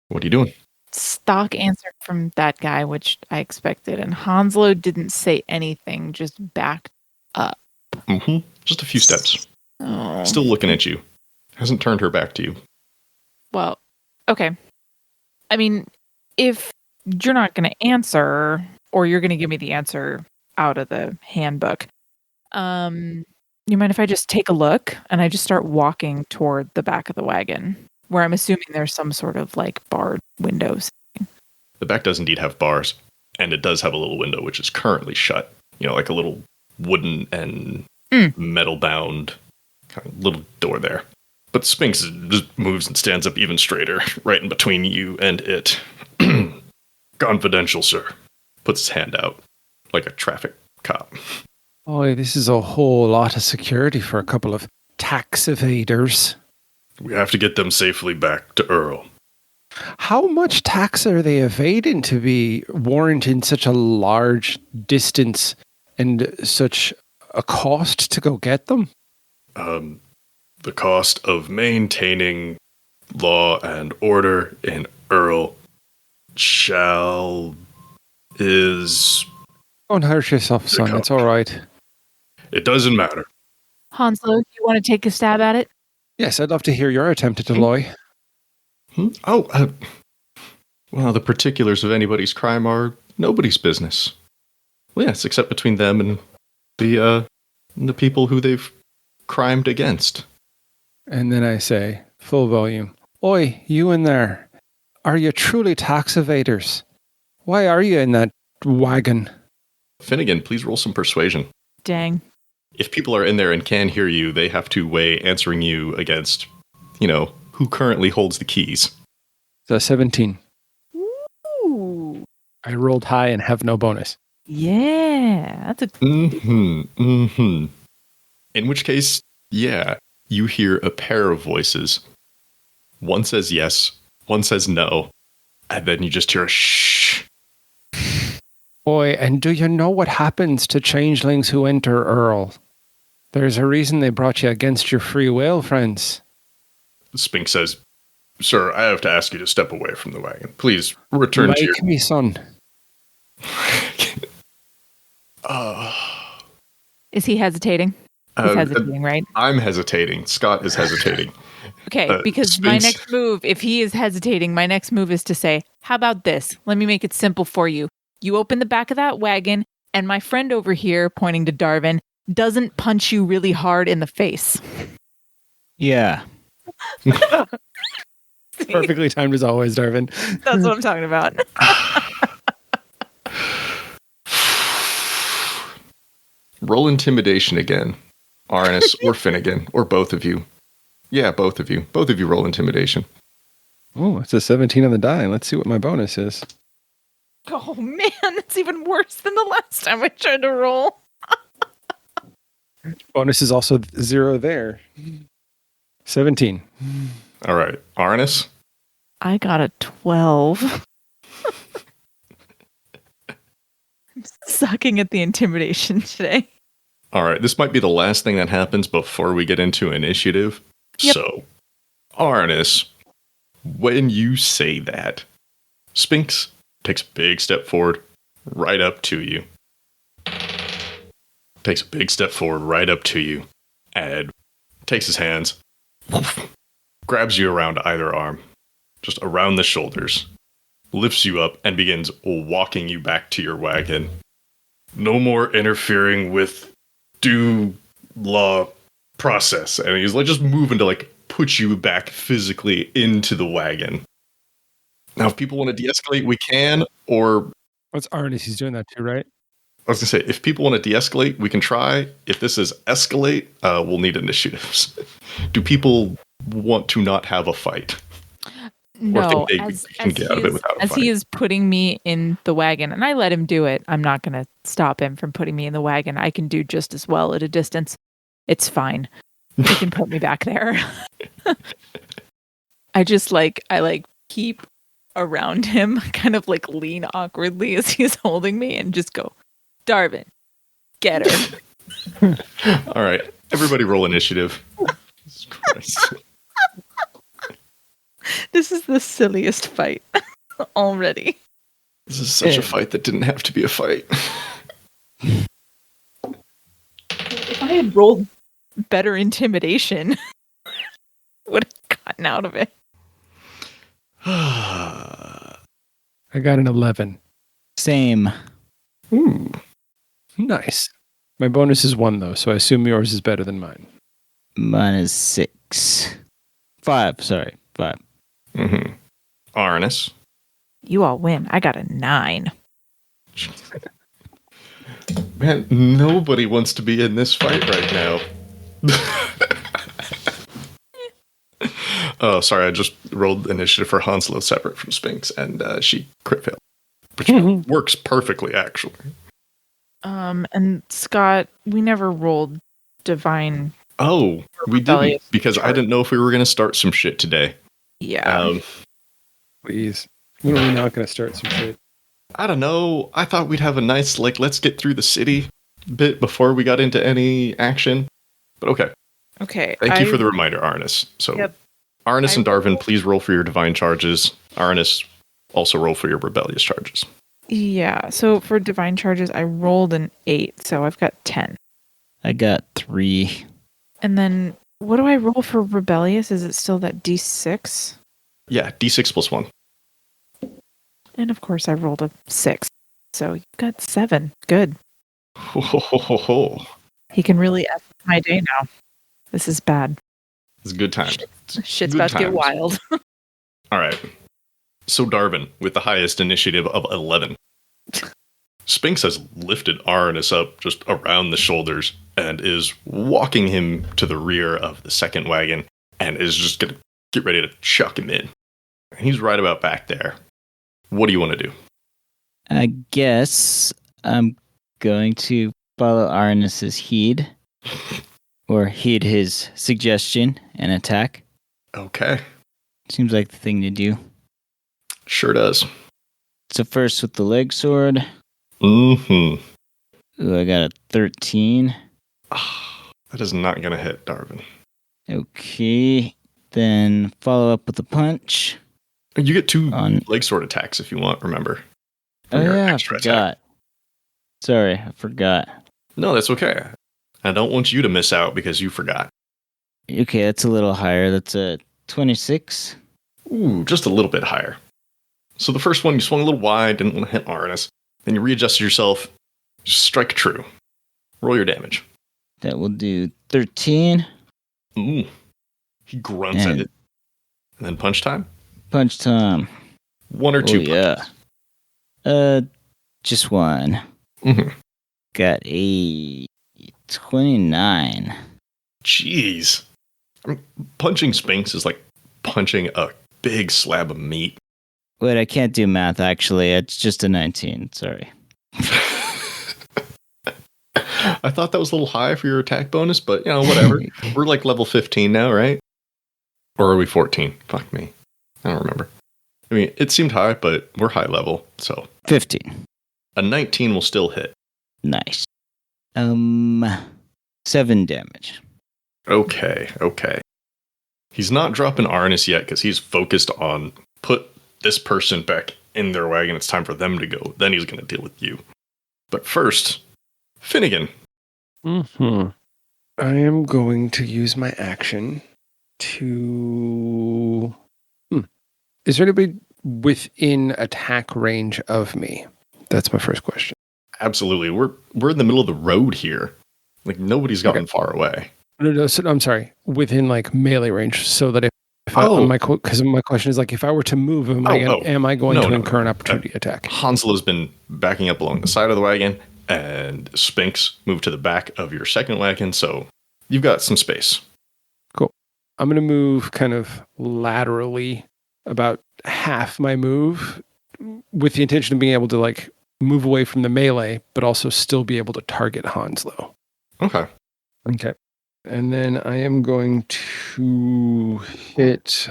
what are you doing? Stock answer from that guy, which I expected. And Hanslo didn't say anything, just backed up. Mm-hmm. Just a few steps. Oh. Still looking at you. Hasn't turned her back to you. Well, okay. I mean, if you're not going to answer, or you're going to give me the answer out of the handbook, you mind if I just take a look and I just start walking toward the back of the wagon, where I'm assuming there's some sort of barred windows. The back does indeed have bars, and it does have a little window, which is currently shut. A little wooden and metal-bound kind of little door there. But Sphinx just moves and stands up even straighter, right in between you and it. Confidential, sir. Puts his hand out like a traffic cop. Boy, this is a whole lot of security for a couple of tax evaders. We have to get them safely back to Earl. How much tax are they evading to be warranting such a large distance and such a cost to go get them? The cost of maintaining law and order in Earl is... Don't hurt yourself, son. It's all right. It doesn't matter. Hanslo, you want to take a stab at it? Yes, I'd love to hear your attempt at Deloy. Well, the particulars of anybody's crime are nobody's business. Well, yes, except between them and the people who they've crimed against. And then I say, full volume, Oi, you in there. Are you truly tax evaders? Why are you in that wagon? Finnigan, please roll some persuasion. Dang. If people are in there and can hear you, they have to weigh answering you against, who currently holds the keys. So 17. Ooh. I rolled high and have no bonus. Yeah. That's a... In which case, yeah, you hear a pair of voices. One says yes, one says no, and then you just hear a shh. Boy, and do you know what happens to changelings who enter Earl? There's a reason they brought you against your free will, friends. Sphinx says, Sir, I have to ask you to step away from the wagon. Please return to your... Like me, son. Is he hesitating? He's hesitating, right? I'm hesitating. Scott is hesitating. Okay, because my next move, if he is hesitating, my next move is to say, how about this? Let me make it simple for you. You open the back of that wagon, and my friend over here, pointing to Darvin, doesn't punch you really hard in the face. Yeah. Perfectly timed as always, Darvin. That's what I'm talking about. Roll intimidation again. Arnis or Finnigan, or both of you. Yeah, both of you. Both of you roll intimidation. Oh, it's a 17 on the die. Let's see what my bonus is. Oh man, it's even worse than the last time I tried to roll. Bonus is also 0 there. 17. All right. Arnis? I got a 12. I'm sucking at the intimidation today. All right. This might be the last thing that happens before we get into initiative. Yep. So, Arnis, when you say that, Sphinx takes a big step forward right up to you. Takes a big step forward right up to you. And takes his hands, grabs you around either arm, just around the shoulders, lifts you up, and begins walking you back to your wagon. No more interfering with due law process. And he's like just moving to like put you back physically into the wagon. Now, if people want to de-escalate, we can, or What's Arnis? He's doing that too, right? I was going to say, if people want to de-escalate, we can try. If this is escalate, we'll need initiatives. Do people want to not have a fight? No, as he is putting me in the wagon, and I let him do it, I'm not going to stop him from putting me in the wagon. I can do just as well at a distance. It's fine. He can put me back there. I keep around him, kind of like lean awkwardly as he's holding me and just go, Darvin, get her. All right. Everybody roll initiative. Jesus Christ. This is the silliest fight already. This is such a fight that didn't have to be a fight. If I had rolled better intimidation, would have gotten out of it. I got an 11. Same. Ooh. Nice. My bonus is 1, though, so I assume yours is better than mine. Mine is 6. 5, sorry. 5. Mm-hmm. Arnis. You all win. I got a 9. Man, nobody wants to be in this fight right now. Oh, sorry, I just rolled initiative for Hanslow separate from Sphinx, and she crit failed. Which works perfectly, actually. And Scott, we never rolled divine. Oh, we didn't, because I didn't know if we were going to start some shit today. Yeah. Please. When are we not going to start some shit? I don't know. I thought we'd have a nice, let's get through the city bit before we got into any action. But okay. Okay. Thank you for the reminder, Arnis. So, yep. Arnis and Darvin, please roll for your divine charges. Arnis, also roll for your rebellious charges. Yeah. So for divine charges, I rolled an 8, so I've got 10. I got 3. And then what do I roll for rebellious? Is it still that D6? Yeah, D6 plus 1. And of course, I rolled a 6. So you got 7. Good. He can really F my day now. This is bad. It's a good time. Shit's about to get wild. All right. So Darvin, with the highest initiative of 11. Sphinx has lifted Arnis up just around the shoulders and is walking him to the rear of the second wagon and is just going to get ready to chuck him in. He's right about back there. What do you want to do? I guess I'm going to follow Arnis's heed, or heed his suggestion and attack. Okay. Seems like the thing to do. Sure does. So first with the leg sword. Mm-hmm. Ooh, I got a 13. That is not going to hit, Darvin. Okay. Then follow up with a punch. You get 2 leg sword attacks if you want, remember. Oh yeah, I forgot. Sorry, I forgot. No, that's okay. I don't want you to miss out because you forgot. Okay, that's a little higher. That's a 26. Ooh, just a little bit higher. So the first one, you swung a little wide, didn't want to hit Arnis. Then you readjusted yourself, just strike true. Roll your damage. That will do 13. Ooh. He grunts at it. And then punch time? Punch time. 1 or 2 punches? Yeah. Just 1. Mm-hmm. Got a 29. Jeez. Punching Sphinx is like punching a big slab of meat. Wait, I can't do math, actually. It's just a 19. Sorry. I thought that was a little high for your attack bonus, but whatever. We're like level 15 now, right? Or are we 14? Fuck me. I don't remember. I mean, it seemed high, but we're high level, so 15. a 19 will still hit. Nice. 7 damage. Okay. He's not dropping Arnis yet because he's focused on put this person back in their wagon. It's time for them to go. Then he's going to deal with you. But first, Finnigan. I am going to use my action to... Is there anybody within attack range of me? That's my first question. Absolutely. We're in the middle of the road here. Like, nobody's gotten far away. No, I'm sorry. Within, like, melee range, so that because my question is, like, if I were to move, am I going to incur an opportunity attack? Hansel been backing up along the side of the wagon, and Spinks moved to the back of your second wagon, so you've got some space. Cool. I'm going to move kind of laterally about half my move with the intention of being able to, like, move away from the melee, but also still be able to target Hanslow. Okay. And then I am going to hit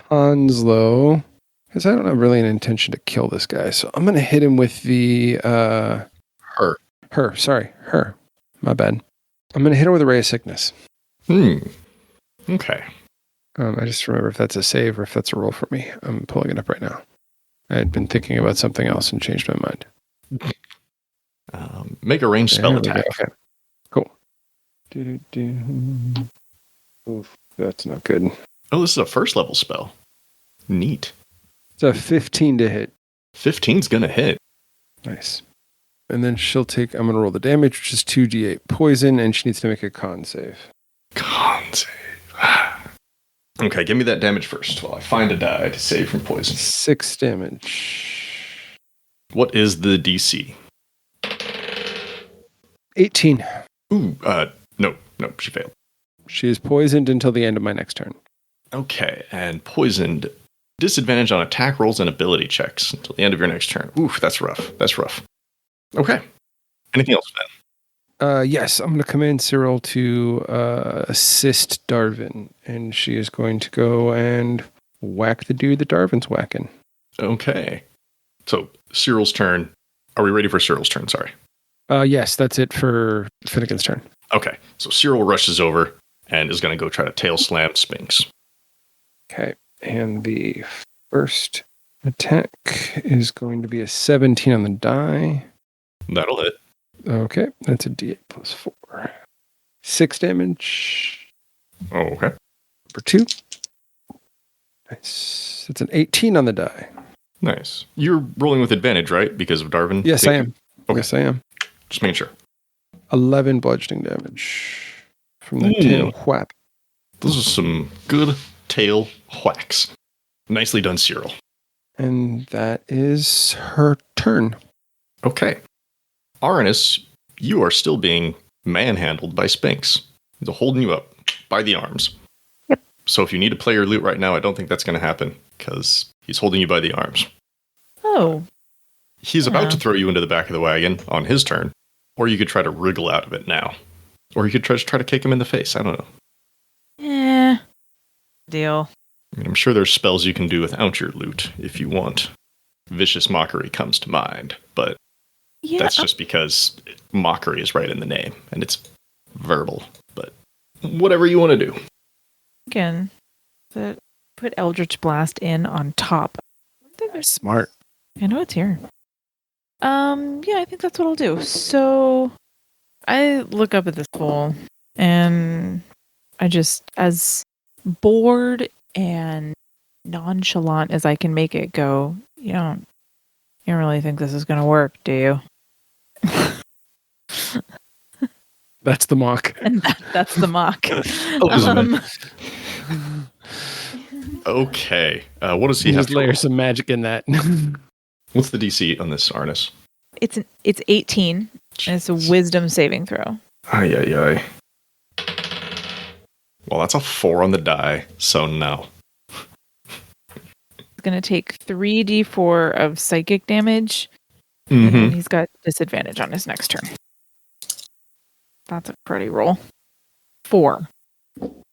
Hanslow because I don't have really an intention to kill this guy. So I'm going to hit him with the... Her. My bad. I'm going to hit her with a Ray of Sickness. Okay. I just remember if that's a save or if that's a roll for me. I'm pulling it up right now. I had been thinking about something else and changed my mind. Make a ranged spell attack. Okay. Cool. Oof, that's not good. Oh, this is a first level spell. Neat. It's a 15 to hit. 15's gonna hit. Nice. And then she'll take, I'm going to roll the damage, which is 2d8 poison, and she needs to make a con save. Con save. Okay, give me that damage first while I find a die to save from poison. 6 damage. What is the DC? 18. Ooh, no, she failed. She is poisoned until the end of my next turn. Okay, and poisoned. Disadvantage on attack rolls and ability checks until the end of your next turn. Oof, that's rough. Okay. Anything else, Ben? Yes, I'm going to command Cyril to assist Darvin, and she is going to go and whack the dude that Darvin's whacking. Okay. So, Cyril's turn. Are we ready for Cyril's turn? Sorry. Yes, that's it for Finnigan's turn. Okay, so Cyril rushes over and is going to go try to tail slam Spinks. Okay, and the first attack is going to be a 17 on the die. That'll hit. Okay, that's a d8 plus 4. 6 damage. Oh, okay. For 2. Nice. It's an 18 on the die. Nice. You're rolling with advantage, right? Because of Darvin? Yes, I am. Okay. Yes, I am. Just making sure. 11 bludgeoning damage from the tail whap. Those are some good tail whacks. Nicely done, Cyril. And that is her turn. Okay. Arnis, you are still being manhandled by Spinks. He's holding you up by the arms. Yep. So if you need to play your loot right now, I don't think that's going to happen because he's holding you by the arms. Oh. He's about to throw you into the back of the wagon on his turn, or you could try to wriggle out of it now. Or you could try to kick him in the face. I don't know. Deal. I mean, I'm sure there's spells you can do without your loot if you want. Vicious Mockery comes to mind, but that's just because mockery is right in the name, and it's verbal. But whatever you want to do. Again, put Eldritch Blast in on top. Smart. I know it's here. Yeah, I think that's what I'll do. So I look up at this fool, and I just, as bored and nonchalant as I can make it, go, you don't really think this is going to work, do you? That's the mock. And that's the mock. Okay. What does he have Just to layer roll? some magic in that. What's the DC on this, Arnis? It's 18, and it's a wisdom saving throw. Ay. Well, that's a 4 on the die, so no. He's going to take 3d4 of psychic damage, Mm-hmm. and he's got disadvantage on his next turn. That's a pretty roll. 4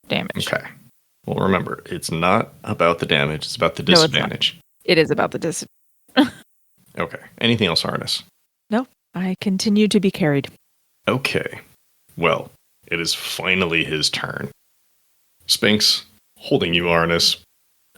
damage. Okay. Well, remember, it's not about the damage. It's about the No, it's not. disadvantage. It is about the disadvantage. Okay. Anything else, Arnis? No, I continue to be carried. Okay. Well, it is finally his turn. Sphinx, holding you, Arnis.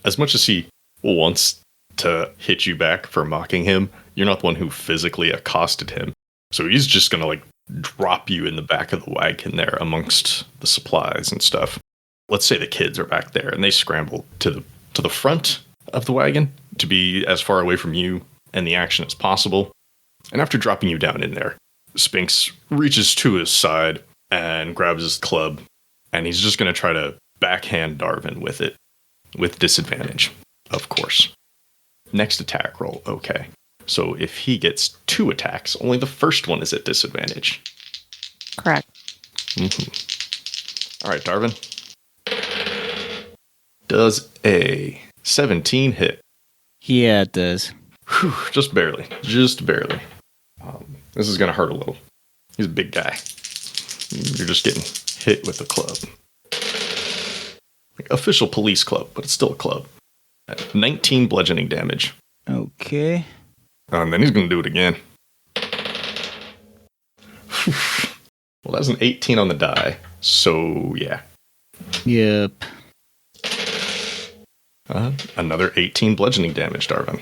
As much as he wants to hit you back for mocking him, you're not the one who physically accosted him. So he's just going to, drop you in the back of the wagon there amongst the supplies and stuff. Let's say the kids are back there and they scramble to the front of the wagon to be as far away from you and the action as possible. And after dropping you down in there, Sphinx reaches to his side and grabs his club, and he's just going to try to backhand Darvin with it, with disadvantage, of course. Next attack roll, okay. So if he gets 2 attacks, only the first one is at disadvantage. Correct. Mm-hmm. All right, Darvin. Does a 17 hit? Yeah, it does. Whew, just barely. Just barely. This is going to hurt a little. He's a big guy. You're just getting hit with a club. Official police club, but it's still a club. 19 bludgeoning damage. Okay. And then he's going to do it again. Well, that's an 18 on the die. So, yeah. Yep. Another 18 bludgeoning damage, Darvin.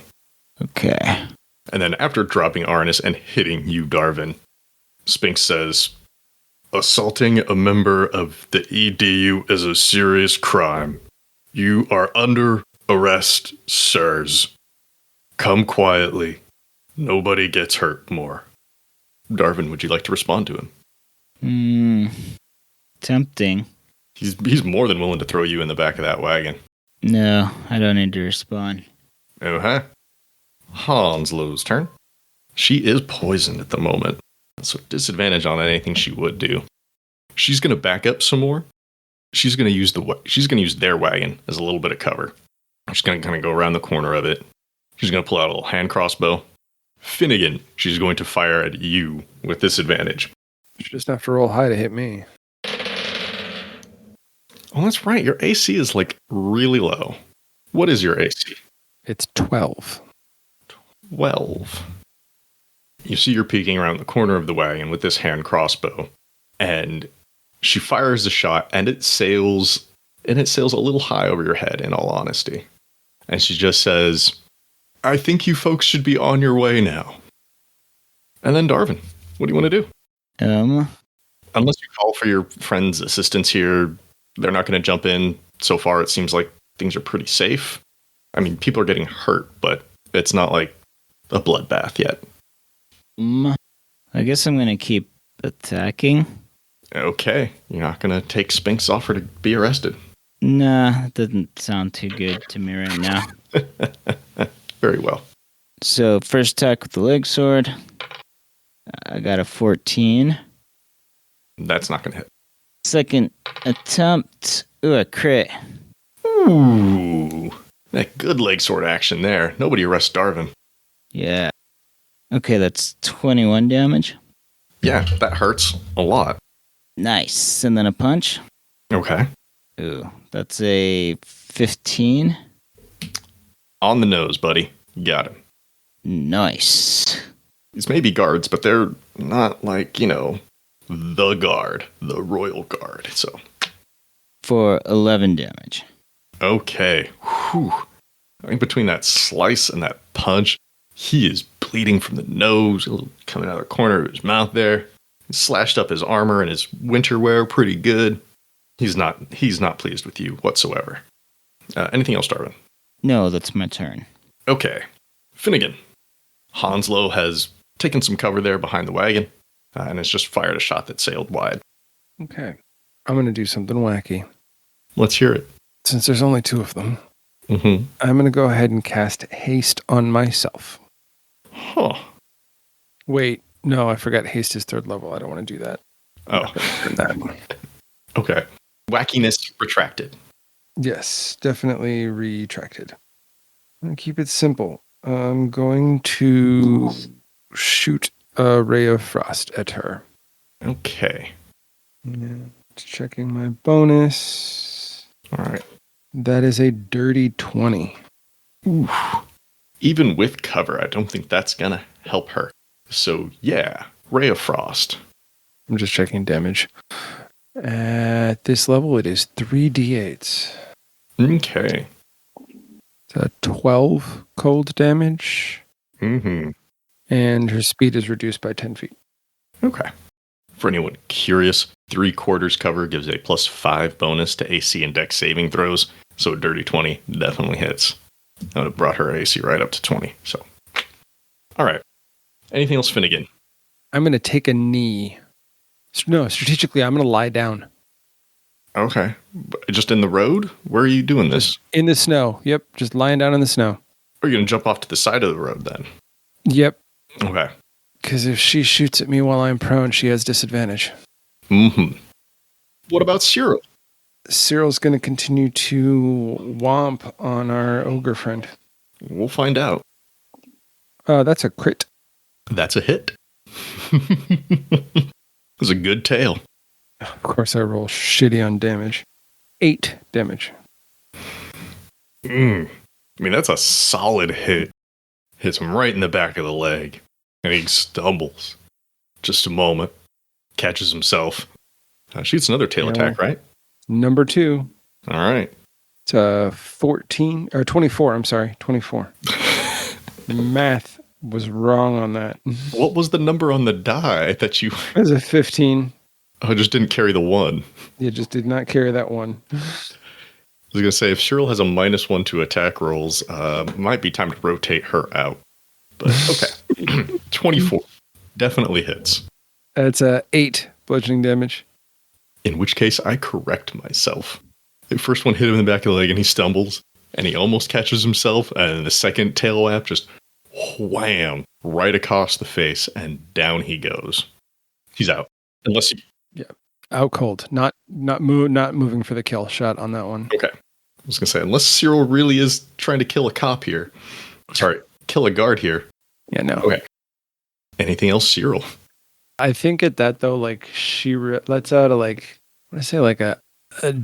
Okay. And then after dropping Arnis and hitting you, Darvin, Sphinx says, assaulting a member of the EDU is a serious crime. You are under arrest, sirs. Come quietly. Nobody gets hurt more. Darvin, would you like to respond to him? Tempting. He's more than willing to throw you in the back of that wagon. No, I don't need to respond. Uh-huh. Hanslow's turn. She is poisoned at the moment, so disadvantage on anything she would do. She's going to back up some more. She's going to use their wagon as a little bit of cover. She's going to kind of go around the corner of it. She's going to pull out a little hand crossbow. Finnigan, she's going to fire at you with disadvantage. You just have to roll high to hit me. Oh, that's right. Your AC is really low. What is your AC? It's 12. 12. You see her peeking around the corner of the wagon with this hand crossbow, and she fires the shot, and it sails a little high over your head, in all honesty. And she just says, I think you folks should be on your way now. And then Darvin, what do you want to do? Unless you call for your friend's assistance here, they're not going to jump in. So far, it seems like things are pretty safe. I mean, people are getting hurt, but it's not like a bloodbath yet. I guess I'm going to keep attacking. Okay. You're not going to take Sphinx's offer to be arrested. Nah, it doesn't sound too good to me right now. Very well. So, first attack with the leg sword. I got a 14. That's not going to hit. Second attempt. Ooh, a crit. Ooh. That good leg sword action there. Nobody arrests Darvin. Yeah. Okay, that's 21 damage. Yeah, that hurts a lot. Nice. And then a punch. Okay. Ooh, that's a 15. On the nose, buddy. You got him. Nice. These may be guards, but they're not the guard, the royal guard. So, For 11 damage. okay. Whew. I think between that slice and that punch, he is bleeding from the nose, coming out of the corner of his mouth there. He slashed up his armor and his winter wear pretty good. He's not pleased with you whatsoever. Anything else, Darwin? No, that's my turn. Okay. Finnigan. Hanslow has taken some cover there behind the wagon and has just fired a shot that sailed wide. Okay. I'm going to do something wacky. Let's hear it. Since there's only 2 of them, Mm-hmm. I'm going to go ahead and cast Haste on myself. Huh. Wait, no, I forgot Haste is 3rd level. I don't want to do that. Oh. Okay. Wackiness retracted. Yes, definitely retracted. I'm going to keep it simple. I'm going to shoot a ray of frost at her. Okay. Yeah, just checking my bonus. All right. That is a dirty 20. Oof. Even with cover, I don't think that's going to help her. So, yeah, Ray of Frost. I'm just checking damage. At this level, it is 3d8s. Okay. It's a 12 cold damage. Mm-hmm. And her speed is reduced by 10 feet. Okay. For anyone curious, 3/4 cover gives a +5 bonus to AC and Dex saving throws. So a dirty 20 definitely hits. That would have brought her AC right up to 20. So, all right. Anything else, Finnigan? I'm going to take a knee. No, strategically, I'm going to lie down. Okay. Just in the road? Where are you doing this? In the snow. Yep, just lying down in the snow. Are you going to jump off to the side of the road then? Yep. Okay. Because if she shoots at me while I'm prone, she has disadvantage. Mm-hmm. What about Cyril? Cyril's going to continue to womp on our ogre friend. We'll find out. That's a crit. That's a hit. It's a good tail. Of course, I roll shitty on damage. 8 damage. I mean, that's a solid hit. Hits him right in the back of the leg. And he stumbles. Just a moment. Catches himself. Shoots another tail attack, right? Number 2. All right. It's a 14, or 24, I'm sorry, 24. Math was wrong on that. What was the number on the die that you... It was a 15. Oh, just didn't carry the 1. You just did not carry that one. I was going to say, if Cheryl has a -1 to attack rolls, might be time to rotate her out. But okay. 24. Definitely hits. That's a 8 bludgeoning damage. In which case, I correct myself. The first one hit him in the back of the leg and he stumbles. And he almost catches himself. And the second tail whap just wham right across the face. And down he goes. He's out. Unless he... Yeah. Out cold. Not moving for the kill shot on that one. Okay. I was going to say, unless Cyril really is trying to kill a cop here. Sorry, kill a guard here. Yeah, no. Okay. Anything else, Cyril? I think at that, though, like, she lets out a, like, what do I say, like a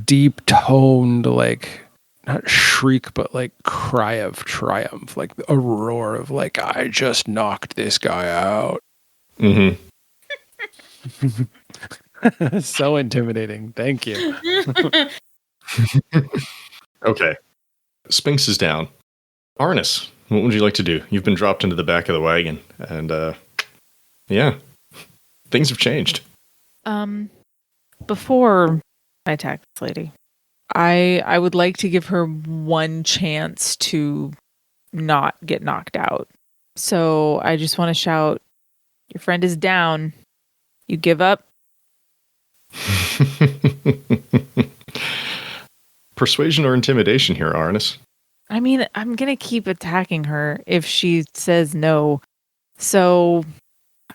deep toned, like, not shriek, but like cry of triumph, like a roar of, like, I just knocked this guy out. Mm-hmm. So intimidating. Thank you. Okay. Sphinx is down. Arnis, what would you like to do? You've been dropped into the back of the wagon, and yeah, things have changed. Before I attack this lady, I would like to give her one chance to not get knocked out. So I just want to shout, your friend is down. You give up? Persuasion or intimidation here, Arnis? I mean, I'm going to keep attacking her if she says no. So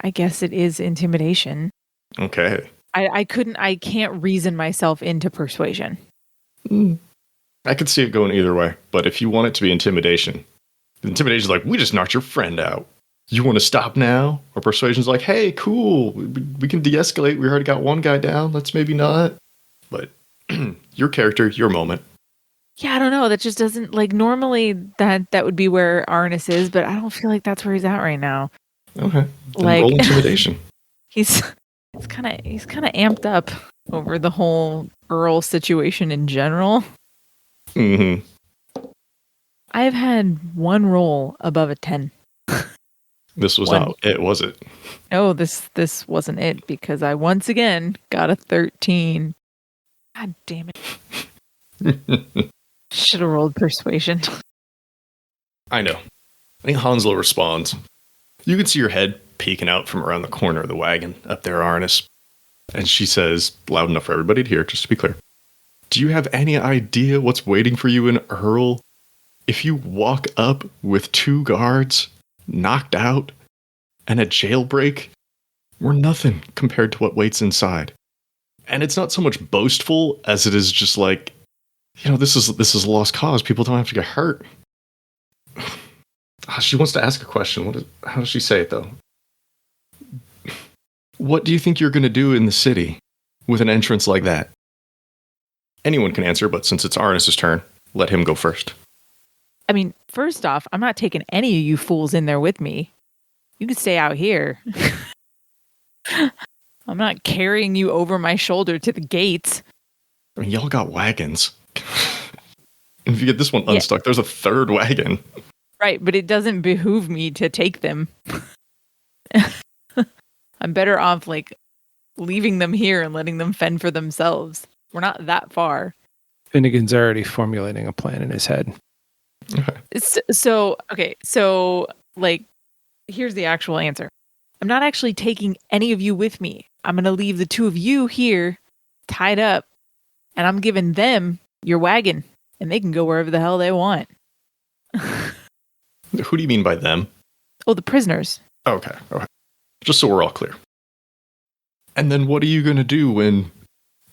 I guess it is intimidation. Okay. I can't reason myself into persuasion. I could see it going either way, but if you want it to be intimidation is like, we just knocked your friend out. You want to stop now? Or persuasion's like, hey, cool, we can de-escalate. We already got one guy down. Let's maybe not. But your character, your moment. Yeah, I don't know. That just doesn't, like, normally that would be where Arnis is, but I don't feel like that's where he's at right now. Okay. Then Like, roll intimidation. he's kind of amped up over the whole Earl situation in general. Mm-hmm. I've had one roll above a 10. This was not it, was it? No, this wasn't it, because I once again got a 13. God damn it. Should have rolled persuasion. I know. I think Hansel responds. You can see your head peeking out from around the corner of the wagon up there, Arnis. And she says, loud enough for everybody to hear, just to be clear. Do you have any idea what's waiting for you in Earl? If you walk up with 2 guards, knocked out, and a jailbreak, we're nothing compared to what waits inside. And it's not so much boastful as it is just like, you know, this is a lost cause. People don't have to get hurt. She wants to ask a question. How does she say it, though? What do you think you're going to do in the city? with an entrance like that? Anyone can answer, but since it's Arnis's turn, let him go first. I mean, first off, I'm not taking any of you fools in there with me. You can stay out here. I'm not carrying you over my shoulder to the gates. I mean, y'all got wagons. If you get this one unstuck, there's a third wagon. Right, but it doesn't behoove me to take them. I'm better off, like, leaving them here and letting them fend for themselves. We're not that far. Finnegan's already formulating a plan in his head. So, like, here's the actual answer. I'm not actually taking any of you with me. I'm going to leave the two of you here, tied up, and I'm giving them your wagon, and they can go wherever the hell they want. Who do you mean by them? Oh, the prisoners. Okay. Just so we're all clear. And then what are you going to do when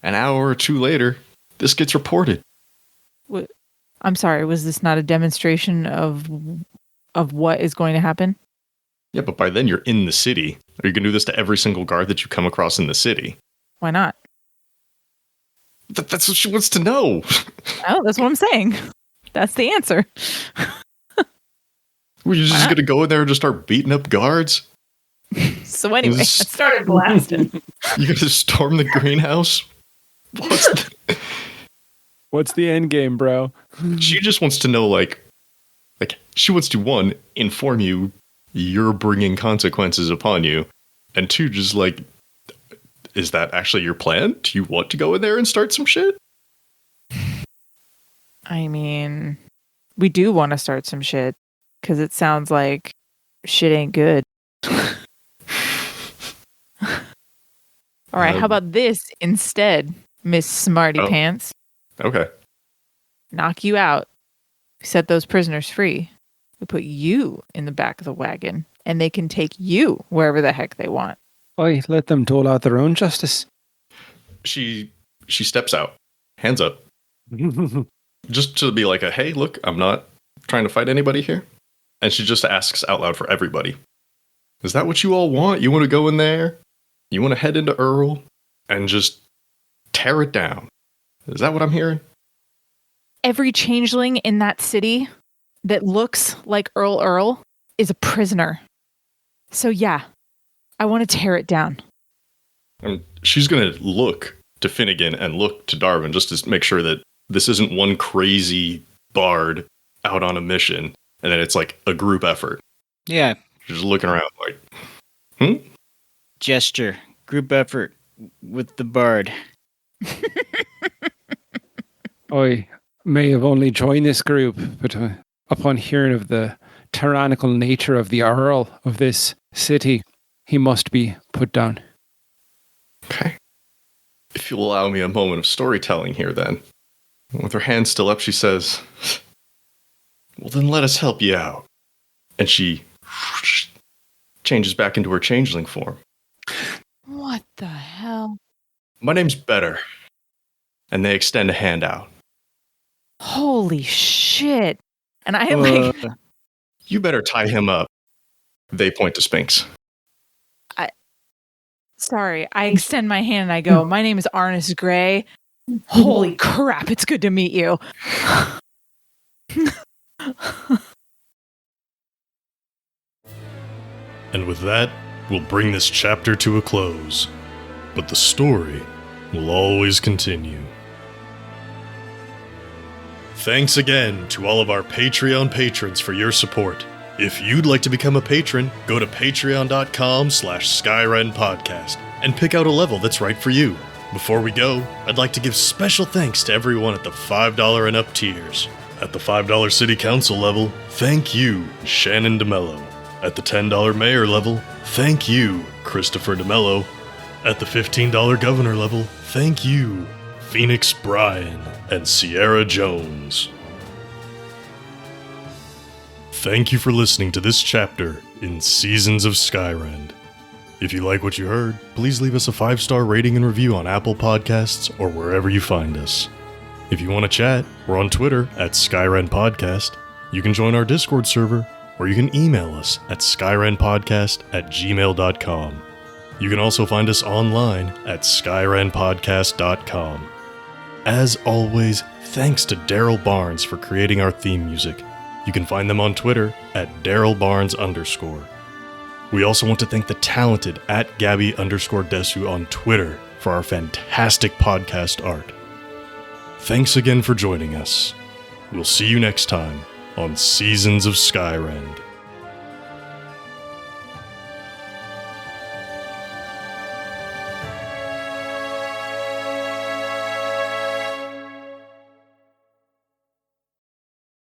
an hour or two later, this gets reported? What? I'm sorry, was this not a demonstration of what is going to happen? Yeah, but by then you're in the city. Are you going to do this to every single guard that you come across in the city? Why not? That's what she wants to know. Oh, that's what I'm saying. That's the answer. Were you just going to go in there and just start beating up guards? So anyway, I started blasting. You going to storm the greenhouse? What's the end game, bro? She just wants to know, like she wants to, one, inform you you're bringing consequences upon you, and two, just like, is that actually your plan? Do you want to go in there and start some shit? I mean, we do want to start some shit, because it sounds like shit ain't good. All right, how about this instead, Miss Smarty Pants? Okay. Knock you out. We set those prisoners free. We put you in the back of the wagon, and they can take you wherever the heck they want. Oi, let them dole out their own justice. She steps out, hands up, just to be like hey, look, I'm not trying to fight anybody here. And she just asks out loud for everybody. Is that what you all want? You want to go in there? You want to head into Earl and just tear it down? Is that what I'm hearing? Every changeling in that city that looks like Earl is a prisoner. So yeah, I want to tear it down. And she's going to look to Finnigan and look to Darwin just to make sure that this isn't one crazy bard out on a mission and then it's like a group effort. Yeah. She's just looking around like, Gesture. Group effort with the bard. Oi, may have only joined this group, but upon hearing of the tyrannical nature of the Earl of this city, he must be put down. Okay. If you'll allow me a moment of storytelling here then. With her hand still up, she says, well, then let us help you out. And she changes back into her changeling form. What the hell? My name's Better. And they extend a hand out. Holy shit. And I You better tie him up. They point to Spinks. Sorry, I extend my hand and I go, my name is Arnis Gray. Holy crap, it's good to meet you. And with that, we'll bring this chapter to a close. But the story will always continue. Thanks again to all of our Patreon patrons for your support. If you'd like to become a patron, go to patreon.com/Skyrend podcast and pick out a level that's right for you. Before we go, I'd like to give special thanks to everyone at the $5 and up tiers. At the $5 City Council level, thank you, Shannon DeMello. At the $10 Mayor level, thank you, Christopher DeMello. At the $15 Governor level, thank you, Phoenix Bryan and Sierra Jones. Thank you for listening to this chapter in Seasons of Skyrend. If you like what you heard, please leave us a 5-star rating and review on Apple Podcasts or wherever you find us. If you want to chat, we're on Twitter at Skyrend Podcast. You can join our Discord server, or you can email us at skyrendpodcast@gmail.com. You can also find us online at skyrendpodcast.com. As always, thanks to Daryl Barnes for creating our theme music. You can find them on Twitter at DarylBarnes_. We also want to thank the talented at Gabby_Desu on Twitter for our fantastic podcast art. Thanks again for joining us. We'll see you next time on Seasons of Skyrend.